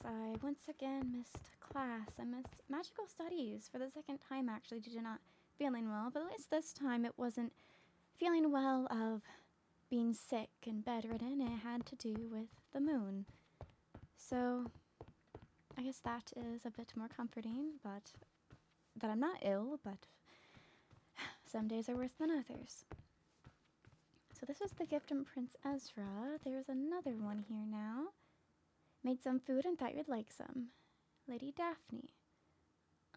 I once again missed class. I missed magical studies for the second time, actually, due to not feeling well. But at least this time it wasn't feeling well of being sick and bedridden. It had to do with the moon. So I guess that is a bit more comforting, but that I'm not ill, but some days are worse than others. So this was the gift from Prince Ezra. There's another one here now. Made some food and thought you'd like some. Lady Daphne.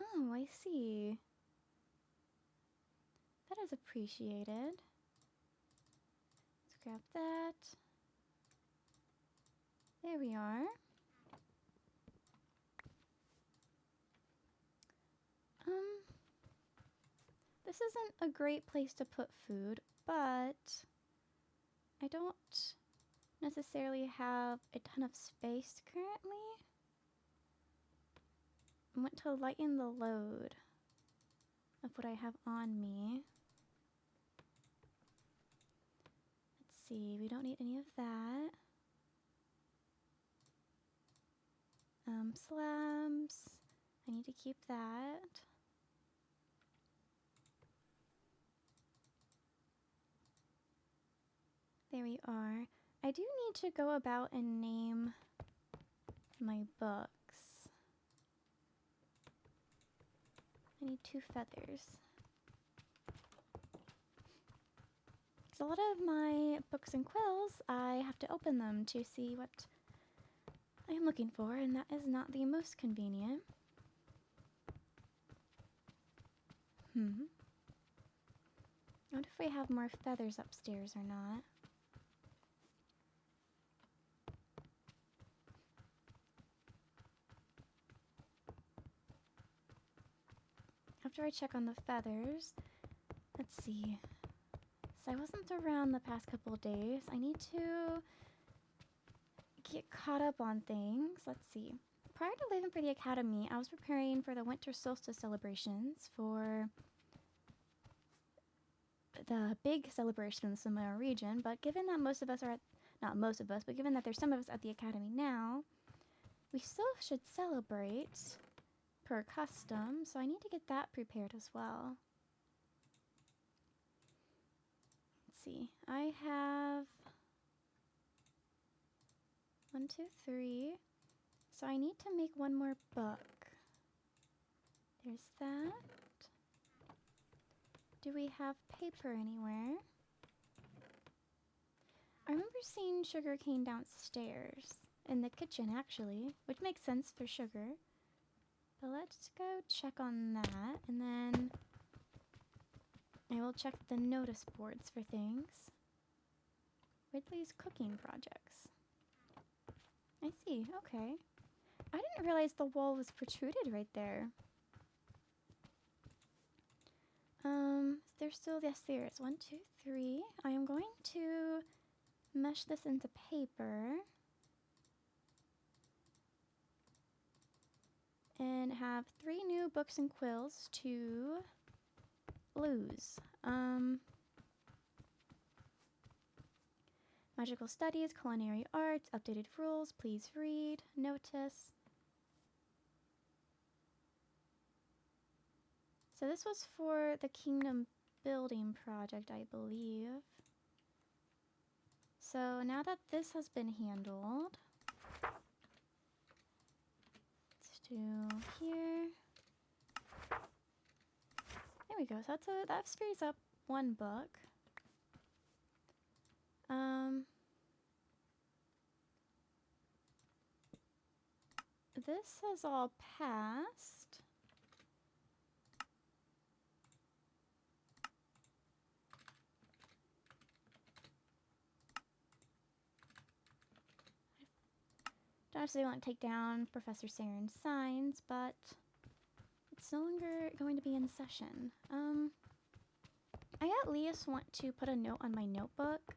Oh, I see. That is appreciated. Let's grab that. There we are. This isn't a great place to put food, but I don't necessarily have a ton of space currently. I want to lighten the load of what I have on me. Let's see, we don't need any of that. Slabs. I need to keep that. There we are. I do need to go about and name my books. I need 2 feathers. Because a lot of my books and quills, I have to open them to see what I am looking for, and that is not the most convenient. I wonder if we have more feathers upstairs or not. After I check on the feathers, let's see. So I wasn't around the past couple of days. I need to get caught up on things. Let's see. Prior to leaving for the academy, I was preparing for the winter solstice celebrations for the big celebration in the Solmera region, but given that most of us are at, not most of us, but given that there's some of us at the academy now, we still should celebrate per custom, so I need to get that prepared as well. Let's see, I have 1, 2, 3, so I need to make one more book. There's that. Do we have paper anywhere? I remember seeing sugarcane downstairs, in the kitchen actually, which makes sense for sugar. But let's go check on that, and then I will check the notice boards for things. Ridley's cooking projects. I see, okay. I didn't realize the wall was protruded right there. There's still, yes there is. 1, 2, 3. I am going to mesh this into paper. And have 3 new books and quills to lose. Magical studies, culinary arts, updated rules, please read, notice. So this was for the kingdom building project, I believe. So now that this has been handled, let's do here. There we go. So that speeds up 1 book. This has all passed. Don't actually want to take down Professor Saren's signs, but it's no longer going to be in session. I at least want to put a note on my notebook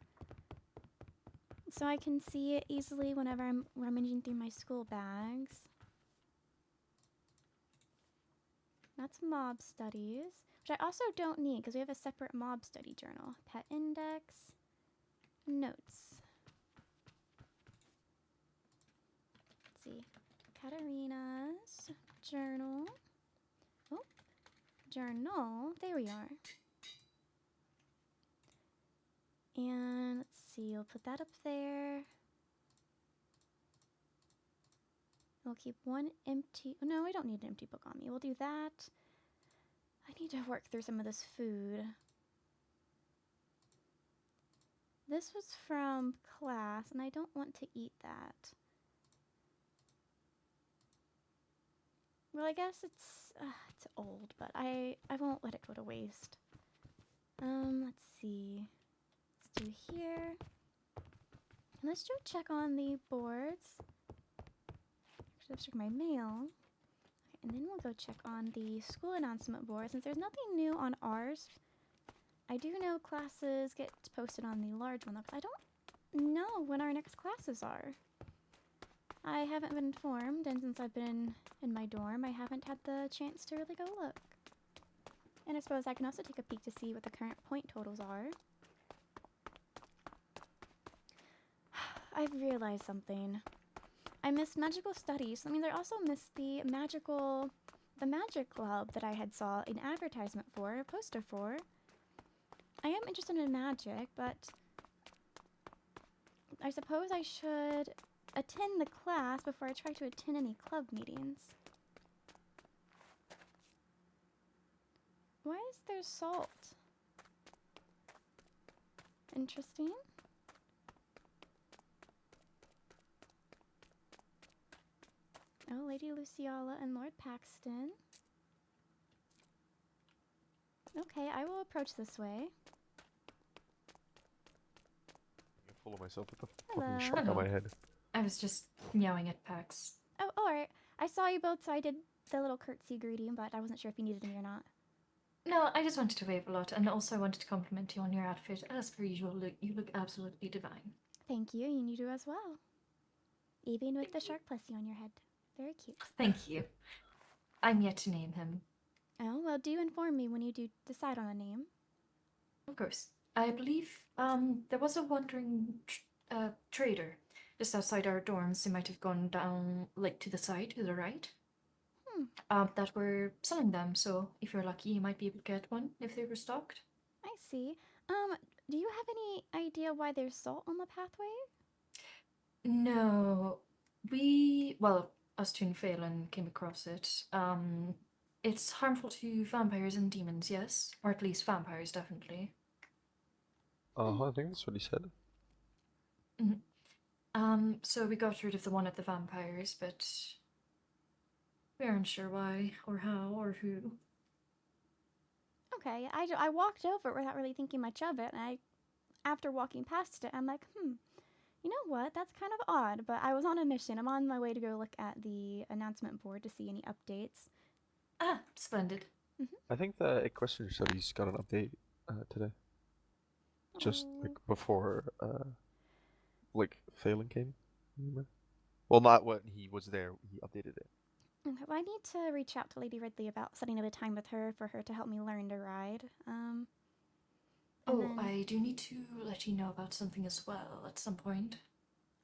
so I can see it easily whenever I'm rummaging through my school bags. That's mob studies, which I also don't need because we have a separate mob study journal. Pet index, notes. Let's see. Katarina's journal. Oh, journal. There we are. And let's see, we'll put that up there. We'll keep one empty. Oh, no, I don't need an empty book on me. We'll do that. I need to work through some of this food. This was from class, and I don't want to eat that. Well, I guess it's old, but I won't let it go to waste. Let's see. Let's do here. And let's go check on the boards. Actually, let's check my mail. Okay, and then we'll go check on the school announcement board. Since there's nothing new on ours, I do know classes get posted on the large one, though, 'cause I don't know when our next classes are. I haven't been informed, and since I've been in my dorm, I haven't had the chance to really go look. And I suppose I can also take a peek to see what the current point totals are. I've realized something. I missed magical studies. That means I also missed the magic club that I had saw an advertisement for, a poster for. I am interested in magic, but I suppose I should attend the class before I try to attend any club meetings. Why is there salt? Interesting. Oh, Lady Lizzaylia and Lord Paxton. Okay, I will approach this way. I follow myself with the Hello. fucking shot on my head. I was just meowing at Pax. Oh, alright. I saw you both, so I did the little curtsy greeting, but I wasn't sure if you needed me or not. No, I just wanted to wave a lot, and also I wanted to compliment you on your outfit. As per usual, you look absolutely divine. Thank you, and you do as well. Even with the shark plushie on your head. Very cute. Thank you. I'm yet to name him. Oh, well, do inform me when you do decide on a name. Of course. I believe there was a wandering trader just outside our dorms. They might have gone down, like, to the side, to the right. That were selling them, so if you're lucky, you might be able to get one if they were stocked. I see. Do you have any idea why there's salt on the pathway? No. Us two and Phelan came across it. It's harmful to vampires and demons, yes? Or at least vampires, definitely. I think that's what he said. So we got rid of the one at the vampires, but we aren't sure why, or how, or who. Okay, I walked over it without really thinking much of it, and after walking past it, I'm like, you know what, that's kind of odd, but I was on a mission. I'm on my way to go look at the announcement board to see any updates. Ah, splendid. I think the equestrian studies got an update today. Just like before like Phelan came. Remember? Well, not when he was there, he updated it. Okay, well, I need to reach out to Lady Ridley about setting up a time with her for her to help me learn to ride. I do need to let you know about something as well at some point.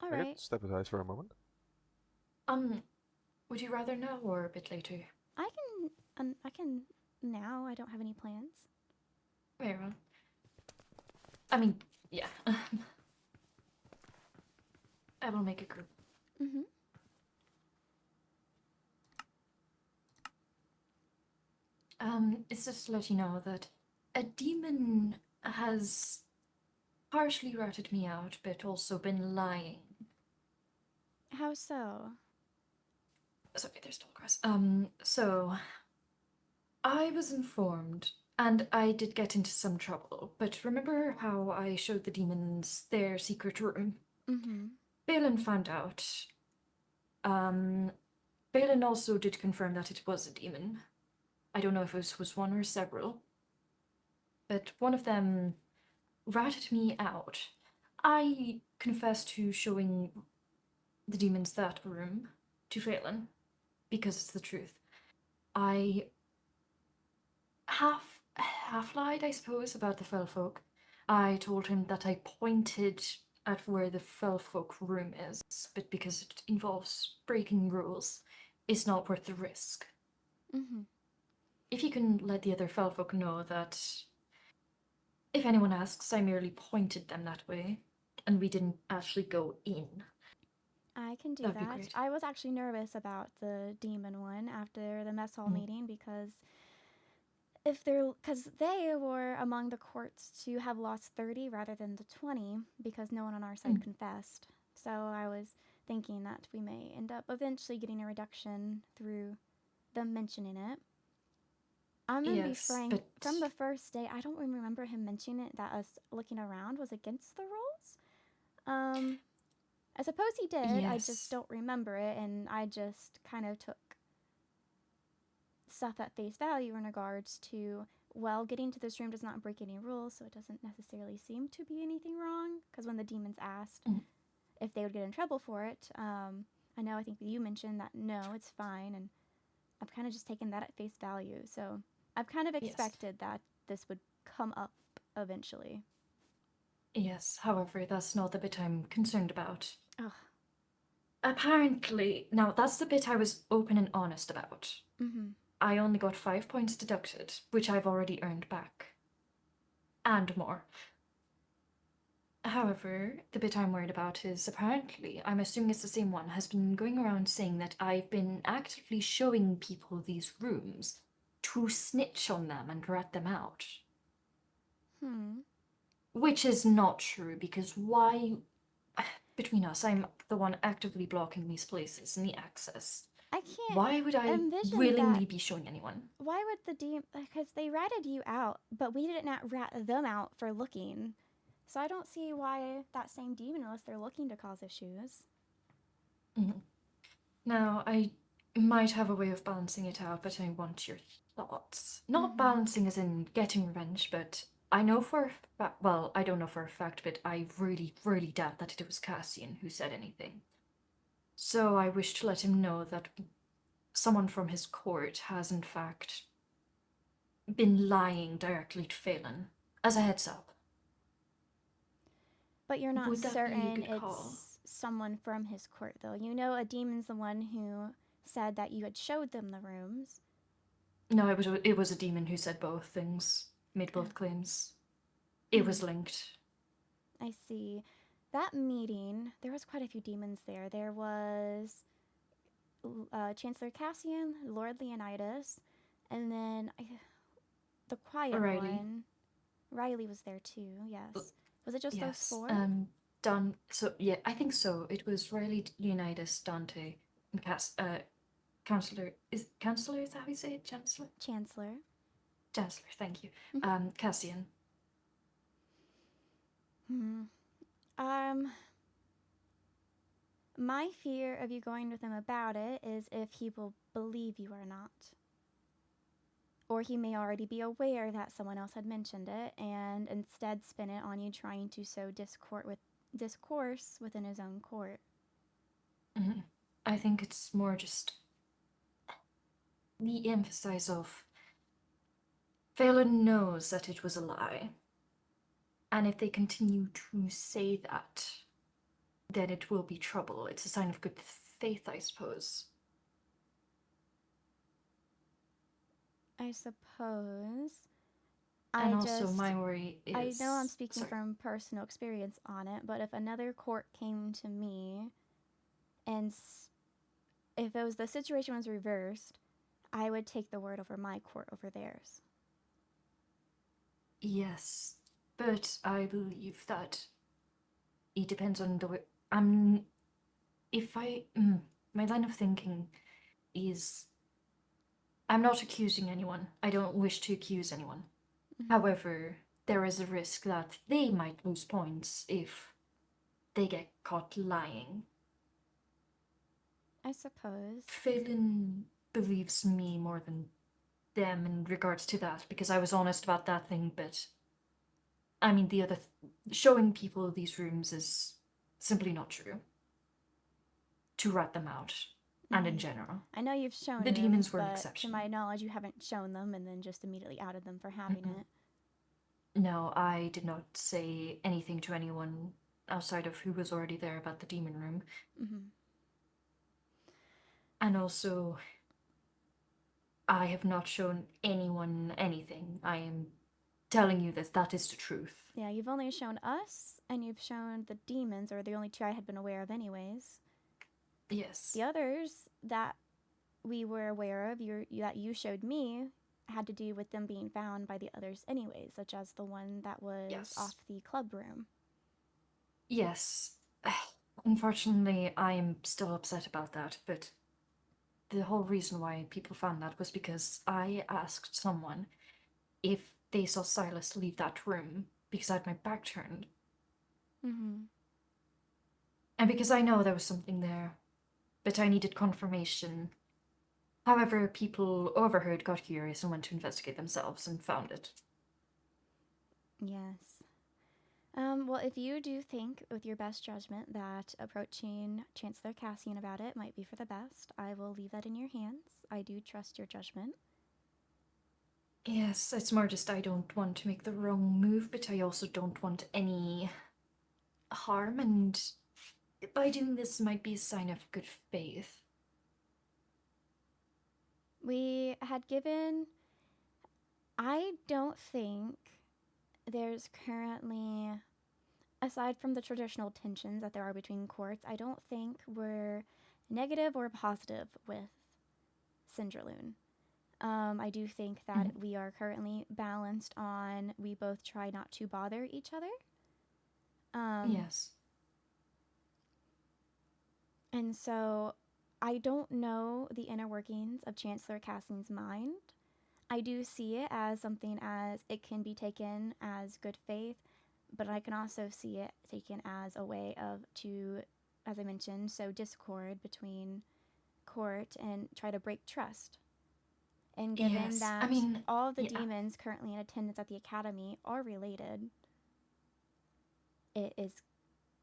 All I right. could step aside for a moment. Would you rather now or a bit later? I can now. I don't have any plans. Very well. I mean, yeah. I will make a group. It's just to let you know that a demon has partially ratted me out, but also been lying. How so? Sorry, there's tall grass. So I was informed, and I did get into some trouble, but remember how I showed the demons their secret room? Balin found out. Balin also did confirm that it was a demon. I don't know if it was one or several, but one of them ratted me out. I confessed to showing the demons that room to Phelan, because it's the truth. I half lied, I suppose, about the fell folk. I told him that I pointed at where the Fellfolk room is, but because it involves breaking rules, it's not worth the risk. Mm-hmm. If you can let the other Fellfolk know that if anyone asks, I merely pointed them that way, and we didn't actually go in. I can do That'd be that. great. I was actually nervous about the demon one after the mess hall meeting because because they were among the courts to have lost 30 rather than the 20 because no one on our side confessed. So I was thinking that we may end up eventually getting a reduction through them mentioning it. I'm going to be Yes, frank, but from the first day, I don't remember him mentioning it that us looking around was against the rules. I suppose he did, I just yes. don't remember it, and I just kind of took stuff at face value in regards to, well, getting to this room does not break any rules, so it doesn't necessarily seem to be anything wrong, because when the demons asked if they would get in trouble for it, I think you mentioned that no, it's fine, and I've kind of just taken that at face value, so I've kind of expected that this would come up eventually. Yes, however, that's not the bit I'm concerned about. Ugh. Apparently, now that's the bit I was open and honest about. Mm-hmm. I only got 5 points deducted, which I've already earned back. And more. However, the bit I'm worried about is apparently, I'm assuming it's the same one, has been going around saying that I've been actively showing people these rooms to snitch on them and rat them out. Which is not true, because why... Between us, I'm the one actively blocking these places and the access. I can't Why would I envision willingly that. be showing anyone? Why would the demon... Because they ratted you out, but we did not rat them out for looking. So I don't see why that same demon, unless they're looking to cause issues. Now, I might have a way of balancing it out, but I want your thoughts. Not balancing as in getting revenge, but I know for a fact, well, I don't know for a fact, but I really, really doubt that it was Cassian who said anything. So I wish to let him know that someone from his court has in fact been lying directly to Phelan, as a heads up. But you're not Would that be a certain good it's call? someone from his court, though. You know a demon's the one who said that you had showed them the rooms. No, it was a demon who said both things, made both claims. It was linked. I see. That meeting, there was quite a few demons there. There was Chancellor Cassian, Lord Leonidas, and then the quiet one. Riley was there too, yes. Was it just those four? Yeah, I think so. It was Riley, Leonidas, Dante, and Chancellor. Is that how you say it? Chancellor? Chancellor, thank you. Cassian. My fear of you going with him about it is if he will believe you or not. Or he may already be aware that someone else had mentioned it and instead spin it on you trying to sow discourse within his own court. I think it's more just the emphasis of Phelan knows that it was a lie. And if they continue to say that, then it will be trouble. It's a sign of good faith, I suppose. I suppose. And also, my worry is... I know I'm speaking from personal experience on it, but if another court came to me and if it was the situation was reversed, I would take the word over my court over theirs. Yes, but I believe that it depends on the way... my line of thinking is... I'm not accusing anyone. I don't wish to accuse anyone. However, there is a risk that they might lose points if they get caught lying. I suppose. Phelan believes me more than them in regards to that, because I was honest about that thing, but... I mean, the other... showing people these rooms is simply not true. To rat them out. And in general. I know you've shown the them, demons were an but exception. to my knowledge, you haven't shown them and then just immediately outed them for having it. No, I did not say anything to anyone outside of who was already there about the demon room. Mm-hmm. And also, I have not shown anyone anything. I am telling you this. That is the truth. Yeah, you've only shown us, and you've shown the demons, or the only two I had been aware of anyways. Yes. The others that we were aware of, that you showed me, had to do with them being found by the others anyways, such as the one that was Yes. off the club room. Yes. Unfortunately, I am still upset about that, but the whole reason why people found that was because I asked someone if they saw Silas leave that room because I had my back turned. Mm-hmm. And because I know there was something there, but I needed confirmation. However, people overheard, got curious, and went to investigate themselves and found it. Yes. Well, if you do think, with your best judgment, that approaching Chancellor Cassian about it might be for the best, I will leave that in your hands. I do trust your judgment. Yes, it's more just I don't want to make the wrong move, but I also don't want any harm, and by doing this might be a sign of good faith. We had given... I don't think there's currently, aside from the traditional tensions that there are between courts, I don't think we're negative or positive with Cinderloon. I do think that we are currently balanced on, we both try not to bother each other. Yes. And so I don't know the inner workings of Chancellor Cassian's mind. I do see it as something as it can be taken as good faith, but I can also see it taken as a way of to, as I mentioned, sow discord between court and try to break trust. And given Yes, that I mean, all the yeah. demons currently in attendance at the academy are related, it is,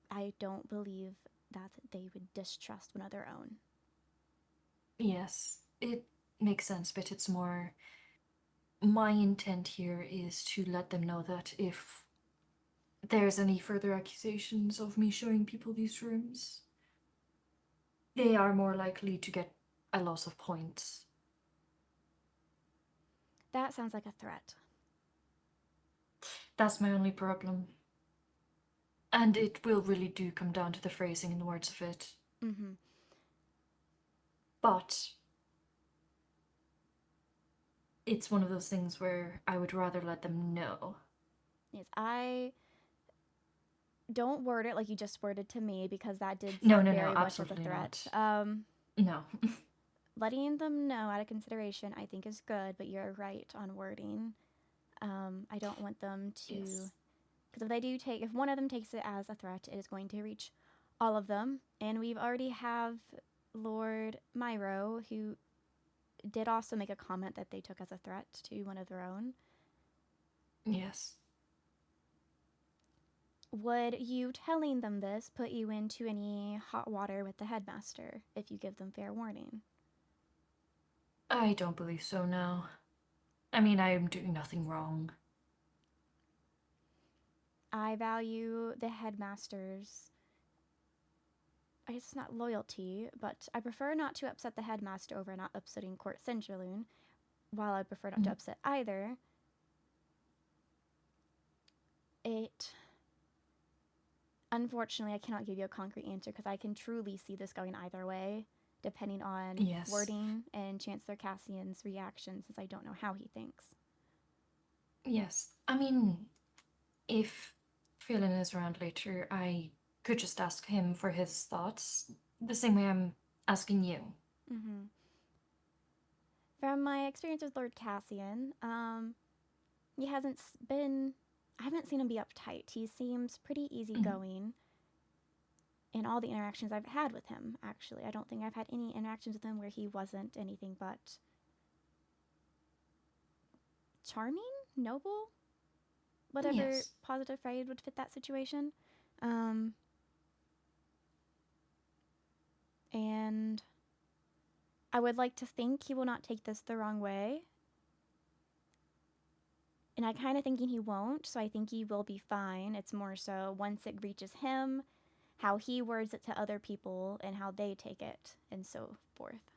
I don't believe that they would distrust one of their own. Yes, it makes sense, but it's more... My intent here is to let them know that if there's any further accusations of me showing people these rooms, they are more likely to get a loss of points. That sounds like a threat. That's my only problem. And it will really do come down to the phrasing and the words of it. Mm-hmm. But it's one of those things where I would rather let them know. Yes, I don't word it like you just worded to me, because that did No, sound no, very no, much of a absolutely threat. No. Letting them know out of consideration, I think, is good, but you're right on wording. I don't want them to, Yes. because if one of them takes it as a threat, it is going to reach all of them. And we've already have Lord Myro, who did also make a comment that they took as a threat to one of their own. Yes. Would you telling them this put you into any hot water with the headmaster if you give them fair warning? I don't believe so, no. I mean, I am doing nothing wrong. I value the headmaster's, I guess it's not loyalty, but I prefer not to upset the headmaster over not upsetting Court Centraloon, while I prefer not to upset either. Unfortunately, I cannot give you a concrete answer, because I can truly see this going either way, depending on Yes. wording and Chancellor Cassian's reaction, since I don't know how he thinks. Yes. I mean, if Phelan is around later, I could just ask him for his thoughts, the same way I'm asking you. Mm-hmm. From my experience with Lord Cassian, he hasn't been... I haven't seen him be uptight. He seems pretty easygoing in all the interactions I've had with him, actually. I don't think I've had any interactions with him where he wasn't anything but charming? Noble? Whatever Yes. positive phrase would fit that situation. And I would like to think he will not take this the wrong way. And I kind of thinking he won't, so I think he will be fine. It's more so once it reaches him, how he words it to other people and how they take it and so forth.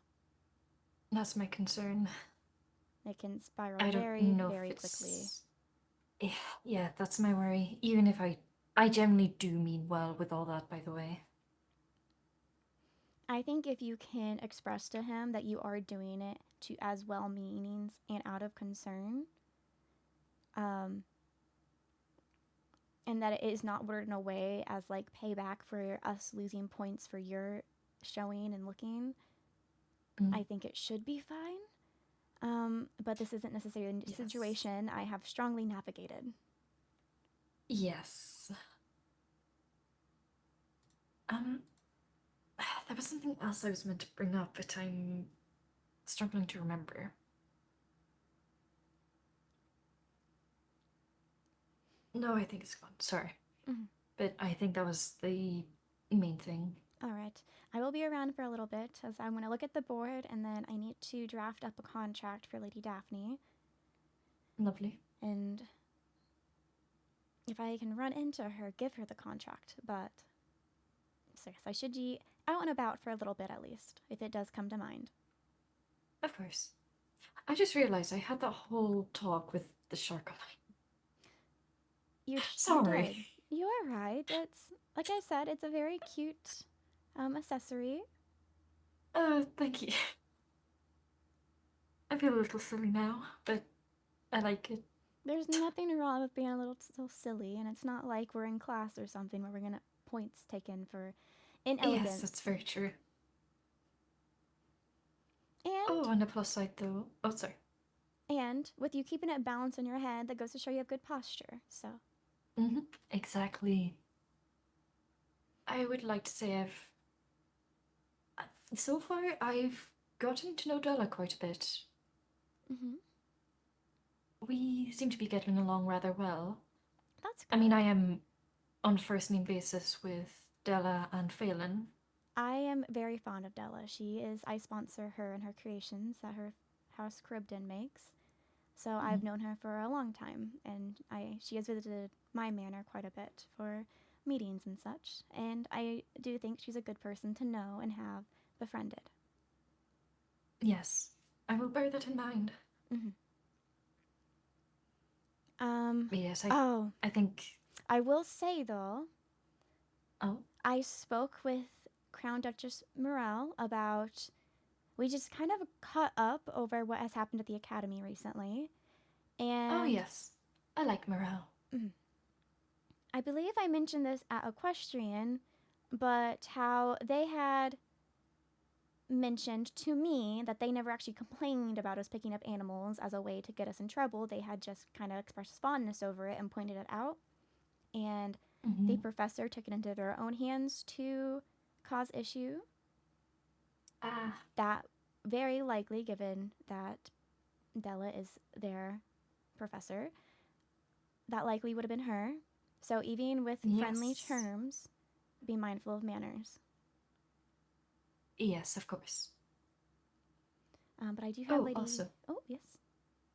That's my concern. It can spiral I don't very, know very if quickly. it's... Yeah, that's my worry. Even if I generally do mean well with all that, by the way. I think if you can express to him that you are doing it to as well meanings and out of concern, and that it is not worded in a way as like payback for us losing points for your showing and looking, I think it should be fine. But this isn't necessarily a situation I have strongly navigated. Yes. There was something else I was meant to bring up, but I'm struggling to remember. No, I think it's gone. Sorry. But I think that was the main thing. All right. I will be around for a little bit as I'm going to look at the board and then I need to draft up a contract for Lady Daphne. Lovely. And if I can run into her, give her the contract. But so yes, I should be out and about for a little bit at least, if it does come to mind. Of course. I just realized I had that whole talk with the shark on my... Sorry. You are right. It's, like I said, it's a very cute accessory. Thank you. I feel a little silly now, but I like it. There's nothing wrong with being a little so silly, and it's not like we're in class or something where we're going to points taken for inelegance. Yes, that's very true. And on the plus side though... Oh, sorry. And with you keeping it balanced in your head, that goes to show you have good posture, so. Exactly. I would like to say so far, I've gotten to know Della quite a bit. We seem to be getting along rather well. That's good. I mean, I am on first name basis with Della and Phelan. I am very fond of Della. I sponsor her and her creations that her house Cribden makes. So I've known her for a long time, and she has visited my manor quite a bit for meetings and such, and I do think she's a good person to know and have befriended. Yes, I will bear that in mind. Yes, I think... I will say, though, Oh? I spoke with Crown Duchess Mirelle about... We just kind of caught up over what has happened at the Academy recently. And oh, yes. I like Mirelle. I believe I mentioned this at Equestrian, but how they had mentioned to me that they never actually complained about us picking up animals as a way to get us in trouble. They had just kind of expressed fondness over it and pointed it out. And the professor took it into their own hands to cause issue. That very likely, given that Della is their professor, that likely would have been her. So even with friendly terms, be mindful of manners. Yes, of course. But I do have Lady... also. Oh, yes.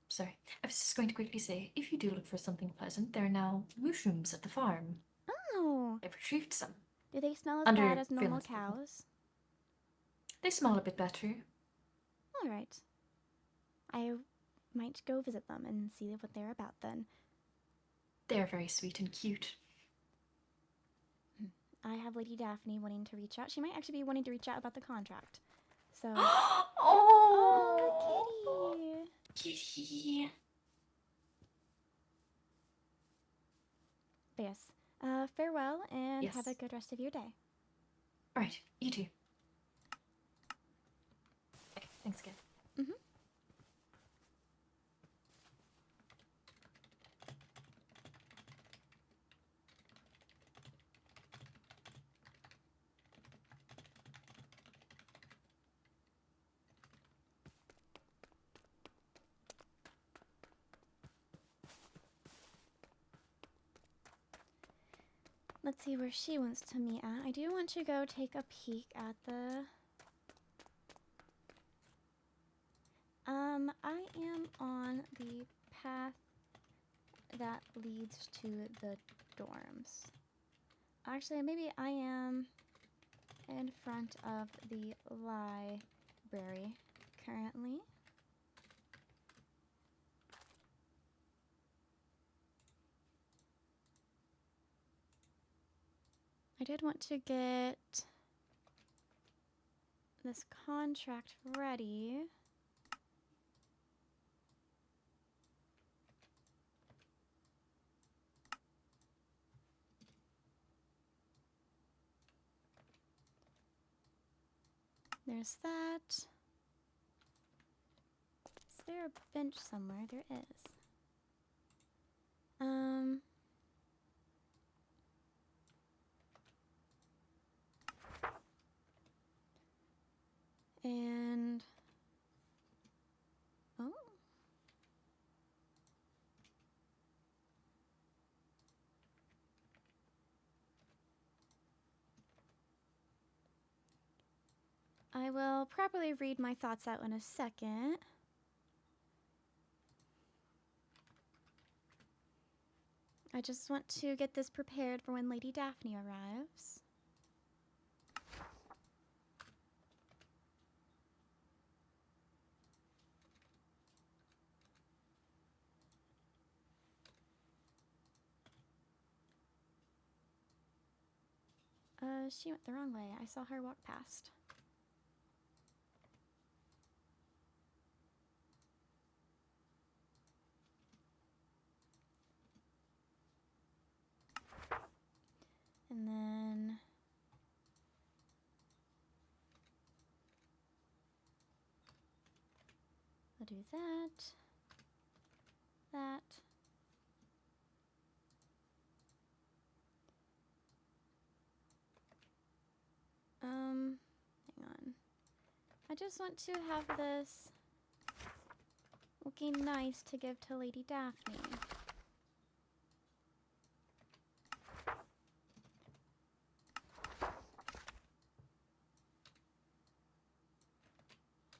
Sorry. I was just going to quickly say, if you do look for something pleasant, there are now mushrooms at the farm. Oh! I've retrieved some. Do they smell as bad as normal cows? They smell a bit better. All right. I might go visit them and see what they're about then. They're very sweet and cute. I have Lady Daphne wanting to reach out. She might actually be wanting to reach out about the contract. So. Oh, kitty. Kitty. But yes. Farewell and have a good rest of your day. All right. You too. Okay, thanks again. Let's see where she wants to meet at. I do want to go take a peek at the... I am on the path that leads to the dorms. Actually, maybe I am in front of the library currently. I did want to get this contract ready. There's that. Is there a bench somewhere? There is. And oh. I will properly read my thoughts out in a second. I just want to get this prepared for when Lady Daphne arrives. She went the wrong way. I saw her walk past. And then I'll do that. That. Hang on. I just want to have this looking nice to give to Lady Daphne.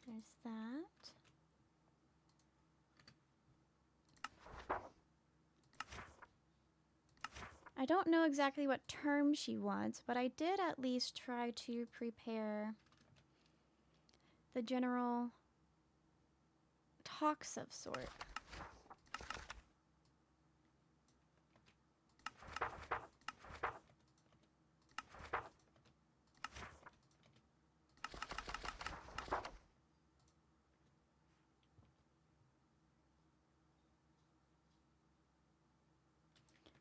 There's that. I don't know exactly what term she wants, but I did at least try to prepare the general talks of sort.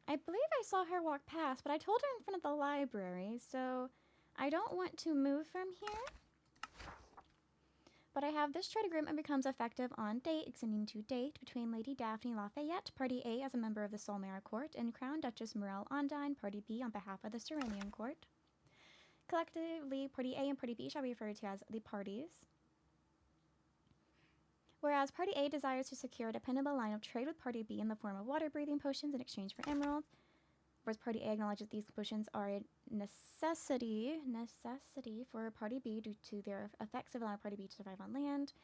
I believe I saw her walk past, but I told her in front of the library, so I don't want to move from here. But I have this trade agreement becomes effective on date, extending to date between Lady Daphne Lafayette, Party A as a member of the Solmera Court, and Crown Duchess Mirelle Ondine, Party B on behalf of the Cerulean Court. Collectively, Party A and Party B shall be referred to as the parties. Whereas Party A desires to secure a dependable line of trade with Party B in the form of water-breathing potions in exchange for emeralds, whereas Party A acknowledges these potions are a necessity for Party B due to their effects of allowing Party B to survive on land,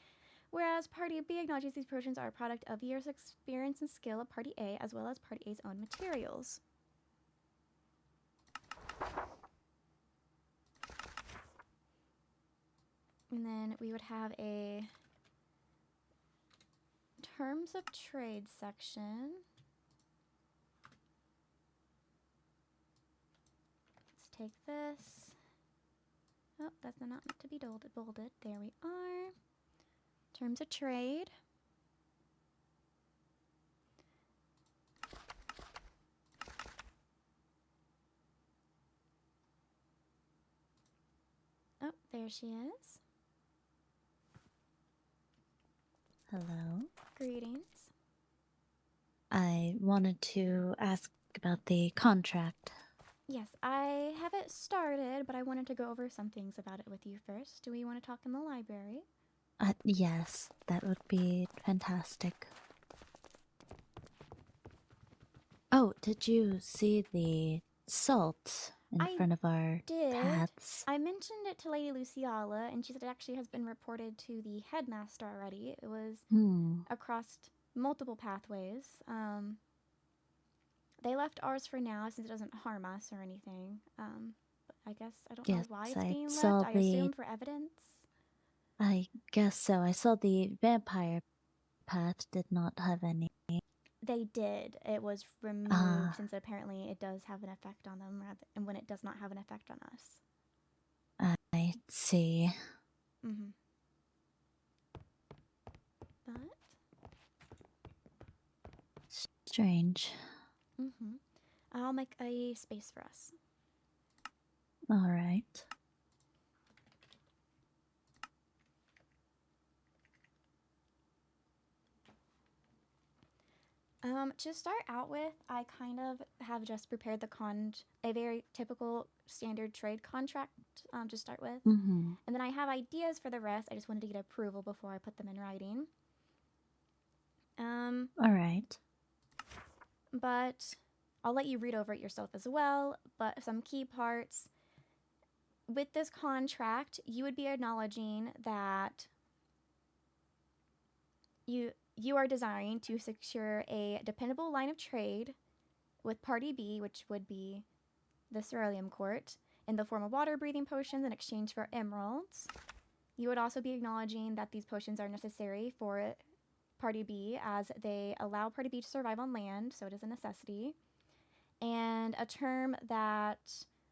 whereas Party B acknowledges these potions are a product of years of experience and skill of Party A, as well as Party A's own materials. And then we would have a terms of trade section. Let's take this. Oh, that's not meant to be bolded. There we are. Terms of trade. Oh, there she is. Hello. Greetings. I wanted to ask about the contract. Yes, I have it started, but I wanted to go over some things about it with you first. Do we want to talk in the library? Yes, that would be fantastic. Oh, did you see the salt in I front of our did. paths? I mentioned it to Lady Lizzaylia, and she said it actually has been reported to the headmaster already. It was across multiple pathways. they left ours for now since it doesn't harm us or anything. But I guess I don't know Yes, why it's I being saw left. I assume for evidence. I guess so. I saw the vampire path did not have any. They did. It was removed Ah. since apparently it does have an effect on them, rather, and when it does not have an effect on us. I see. Mm-hmm. But Strange. mm-hmm. I'll make a space for us. All right. To start out with, I kind of have just prepared a very typical standard trade contract to start with. Mm-hmm. And then I have ideas for the rest. I just wanted to get approval before I put them in writing. All right. But I'll let you read over it yourself as well. But some key parts. With this contract, you would be acknowledging that you are desiring to secure a dependable line of trade with Party B, which would be the Cerulean Court, in the form of water-breathing potions in exchange for emeralds. You would also be acknowledging that these potions are necessary for Party B as they allow Party B to survive on land, so it is a necessity. And a term that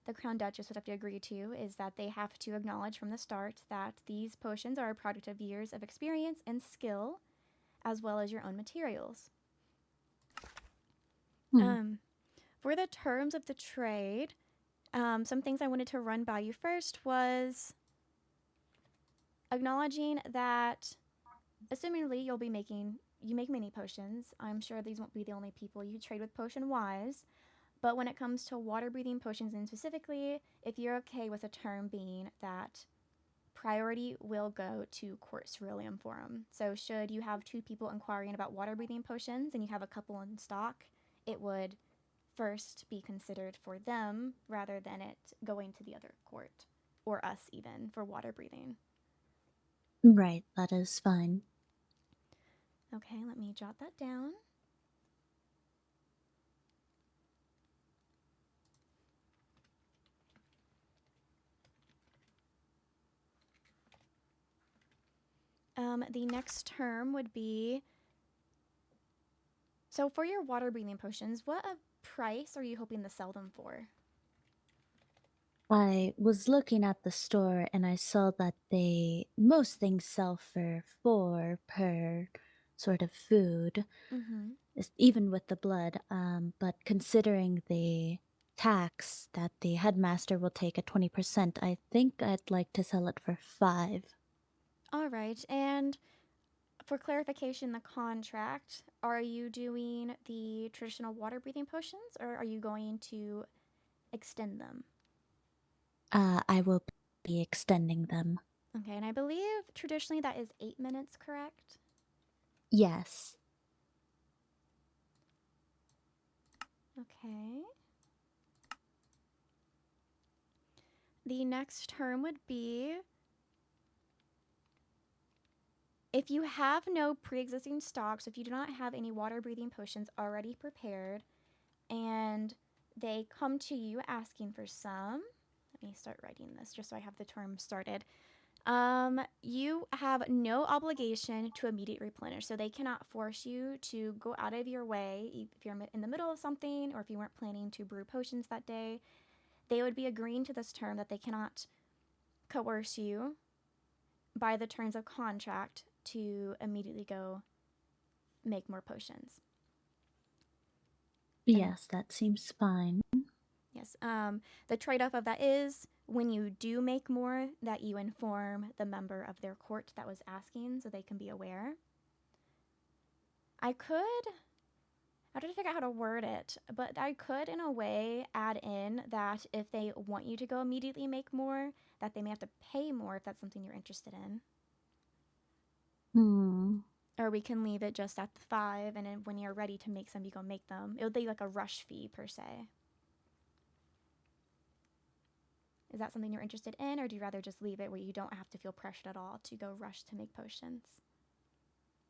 the Crown Duchess would have to agree to is that they have to acknowledge from the start that these potions are a product of years of experience and skill, as well as your own materials. For the terms of the trade, some things I wanted to run by you first was acknowledging that, assumingly you make many potions. I'm sure these won't be the only people you trade with potion-wise, but when it comes to water-breathing potions and specifically, if you're okay with a term being that priority will go to Court Cerulean Forum. So should you have 2 people inquiring about water-breathing potions and you have a couple in stock, it would first be considered for them rather than it going to the other court, or us even, for water-breathing. Right, that is fine. Okay, let me jot that down. The next term would be, so for your water breathing potions, what price are you hoping to sell them for? I was looking at the store and I saw that most things sell for 4 per sort of food, even with the blood. But considering the tax that the headmaster will take at 20%, I think I'd like to sell it for 5. All right, and for clarification, the contract, are you doing the traditional water breathing potions or are you going to extend them? I will be extending them. Okay, and I believe traditionally that is 8 minutes, correct? Yes. Okay. The next term would be, if you have no pre-existing stocks, if you do not have any water-breathing potions already prepared, and they come to you asking for some, let me start writing this just so I have the term started. You have no obligation to immediately replenish, so they cannot force you to go out of your way if you're in the middle of something or if you weren't planning to brew potions that day. They would be agreeing to this term that they cannot coerce you by the terms of contract to immediately go make more potions. Yes, that seems fine. Yes. The trade-off of that is when you do make more, that you inform the member of their court that was asking so they can be aware. I have to figure out how to word it, but I could, in a way, add in that if they want you to go immediately make more, that they may have to pay more if that's something you're interested in. Or we can leave it just at the 5, and then when you're ready to make some, you go make them. It would be like a rush fee, per se. Is that something you're interested in, or do you rather just leave it where you don't have to feel pressured at all to go rush to make potions?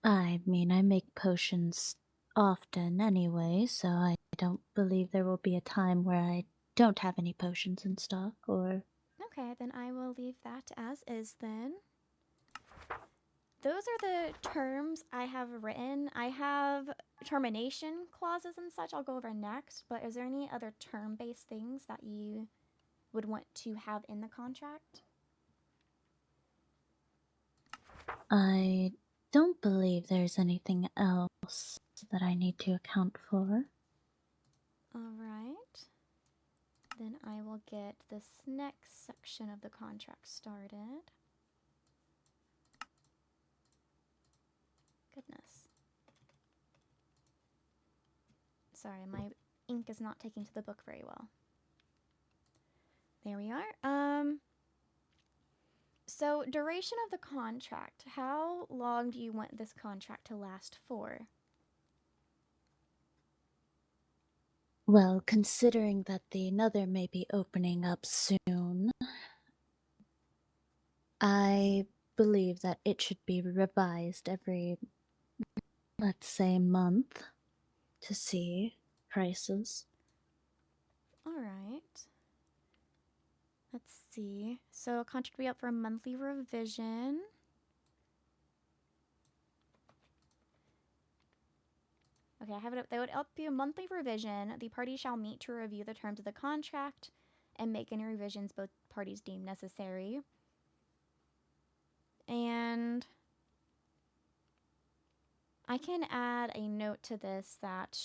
I mean, I make potions often anyway, so I don't believe there will be a time where I don't have any potions in stock, or... Okay, then I will leave that as is then. Those are the terms I have written. I have termination clauses and such I'll go over next, but is there any other term-based things that you would want to have in the contract? I don't believe there's anything else that I need to account for. Alright. Then I will get this next section of the contract started. Goodness. Sorry, my ink is not taking to the book very well. There we are. So duration of the contract. How long do you want this contract to last for? Well, considering that the Nether may be opening up soon, I believe that it should be revised every, let's say, month to see prices. Alright. Let's see. So a contract will be up for a monthly revision. Okay, I have it up. They would up you a monthly revision. The parties shall meet to review the terms of the contract and make any revisions both parties deem necessary. And I can add a note to this that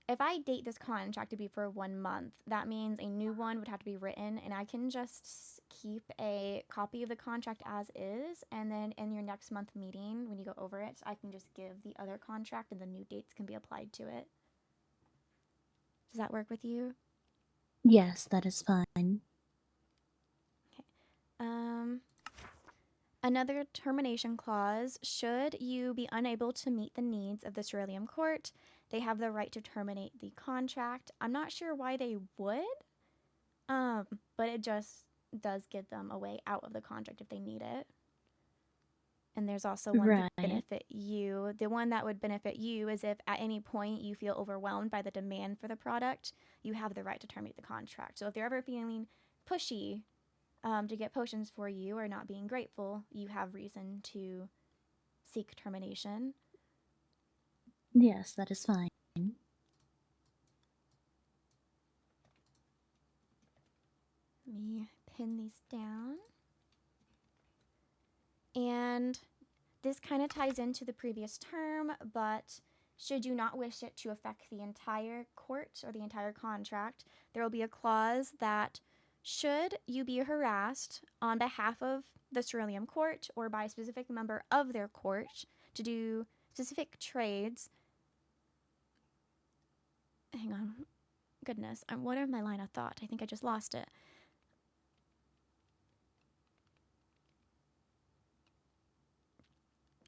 if I date this contract to be for 1 month, that means a new one would have to be written, and I can just keep a copy of the contract as is, and then in your next month meeting, when you go over it, I can just give the other contract and the new dates can be applied to it. Does that work with you? Yes, that is fine. Another termination clause, should you be unable to meet the needs of the Cerulean Court, they have the right to terminate the contract. I'm not sure why they would, but it just does give them a way out of the contract if they need it. And there's also one to benefit you. The one that would benefit you is if at any point you feel overwhelmed by the demand for the product, you have the right to terminate the contract. So if they're ever feeling pushy to get potions for you or not being grateful, you have reason to seek termination. Yes, that is fine. Let me pin these down. And this kind of ties into the previous term, but should you not wish it to affect the entire court or the entire contract, there will be a clause that should you be harassed on behalf of the Cerulean Court or by a specific member of their court to do specific trades. Hang on. Goodness. What are my line of thought? I think I just lost it.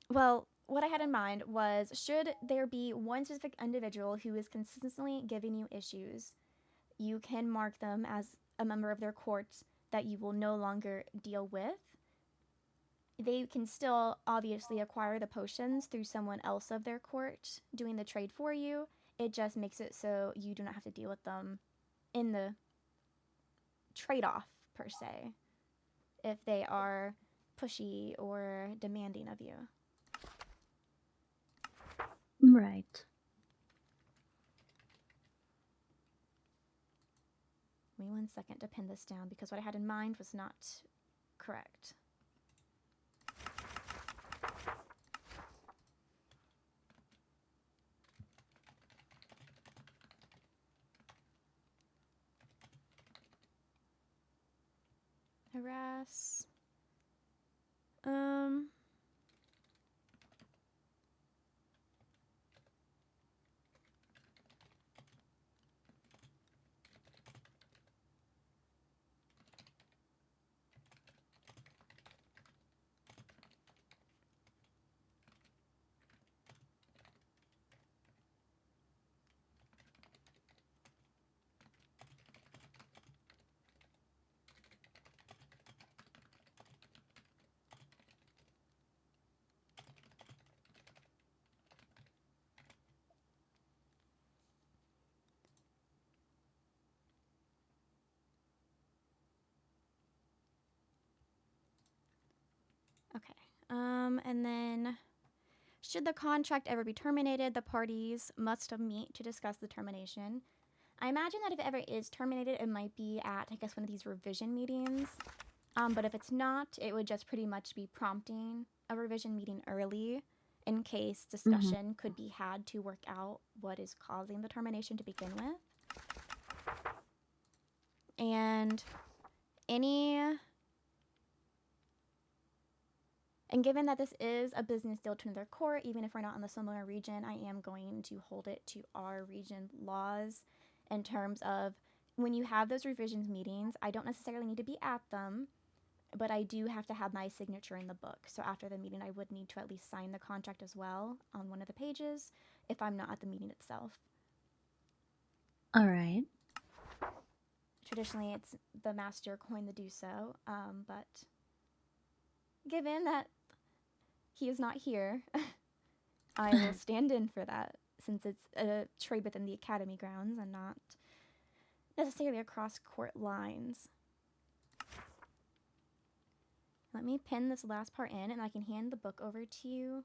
Well, what I had in mind was, should there be one specific individual who is consistently giving you issues, you can mark them as a member of their court that you will no longer deal with. They can still obviously acquire the potions through someone else of their court doing the trade for you. It just makes it so you do not have to deal with them in the trade-off, per se, if they are pushy or demanding of you. Right. Give me 1 second to pin this down because what I had in mind was not correct. Harass. And then, should the contract ever be terminated, the parties must meet to discuss the termination. I imagine that if it ever is terminated, it might be at, I guess, one of these revision meetings. But if it's not, it would just pretty much be prompting a revision meeting early in case discussion could be had to work out what is causing the termination to begin with. And given that this is a business deal to another court, even if we're not in the Solmera region, I am going to hold it to our region laws in terms of when you have those revisions meetings, I don't necessarily need to be at them, but I do have to have my signature in the book. So after the meeting, I would need to at least sign the contract as well on one of the pages if I'm not at the meeting itself. All right. Traditionally, it's the master coin to do so, but given that he is not here, I will stand in for that, since it's a trade within the academy grounds and not necessarily across court lines. Let me pin this last part in, and I can hand the book over to you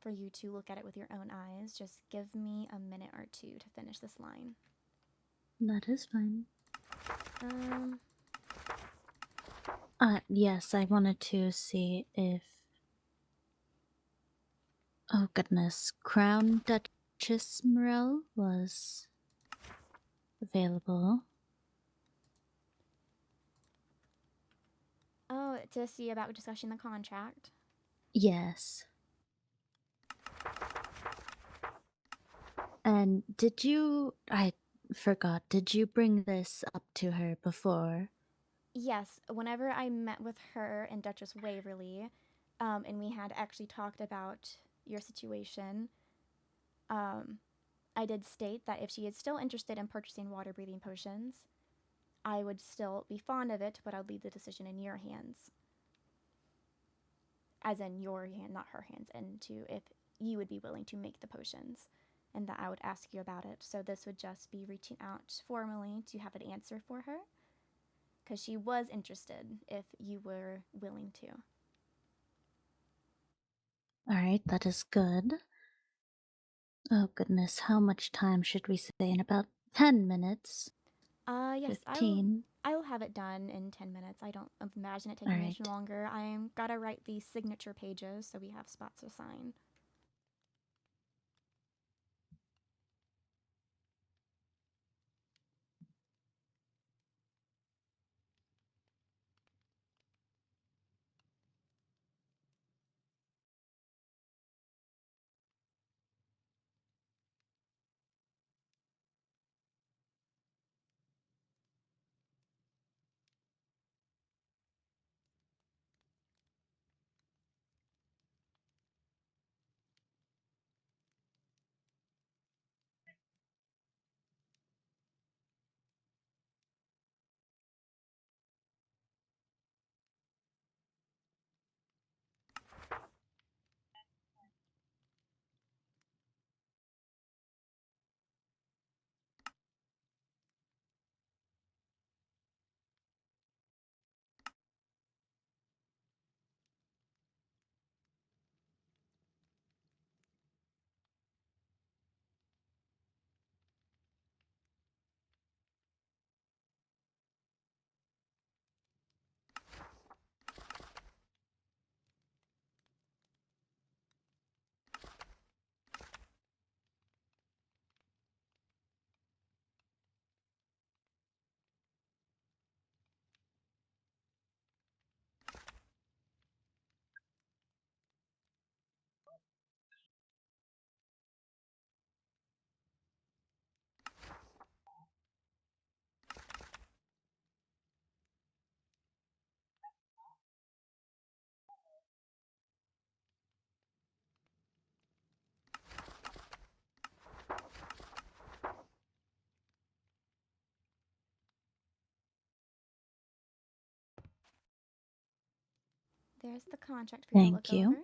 for you to look at it with your own eyes. Just give me a minute or two to finish this line. That is fine. Yes, I wanted to see if... Oh goodness, Crown Duchess Mirelle was available. Oh, to see about discussing the contract? Yes. And did you... I forgot, did you bring this up to her before? Yes, whenever I met with her and Duchess Waverly, and we had actually talked about your situation, I did state that if she is still interested in purchasing water-breathing potions, I would still be fond of it, but I'd leave the decision in your hands. As in your hand, not her hands, and to if you would be willing to make the potions, and that I would ask you about it. So this would just be reaching out formally to have an answer for her, because she was interested if you were willing to. Alright, that is good. Oh goodness, how much time should we say? In about 10 minutes? Yes, 15. I will have it done in 10 minutes. I don't imagine it taking much longer. I'm gotta write these signature pages so we have spots to sign. There's the contract for you to look over.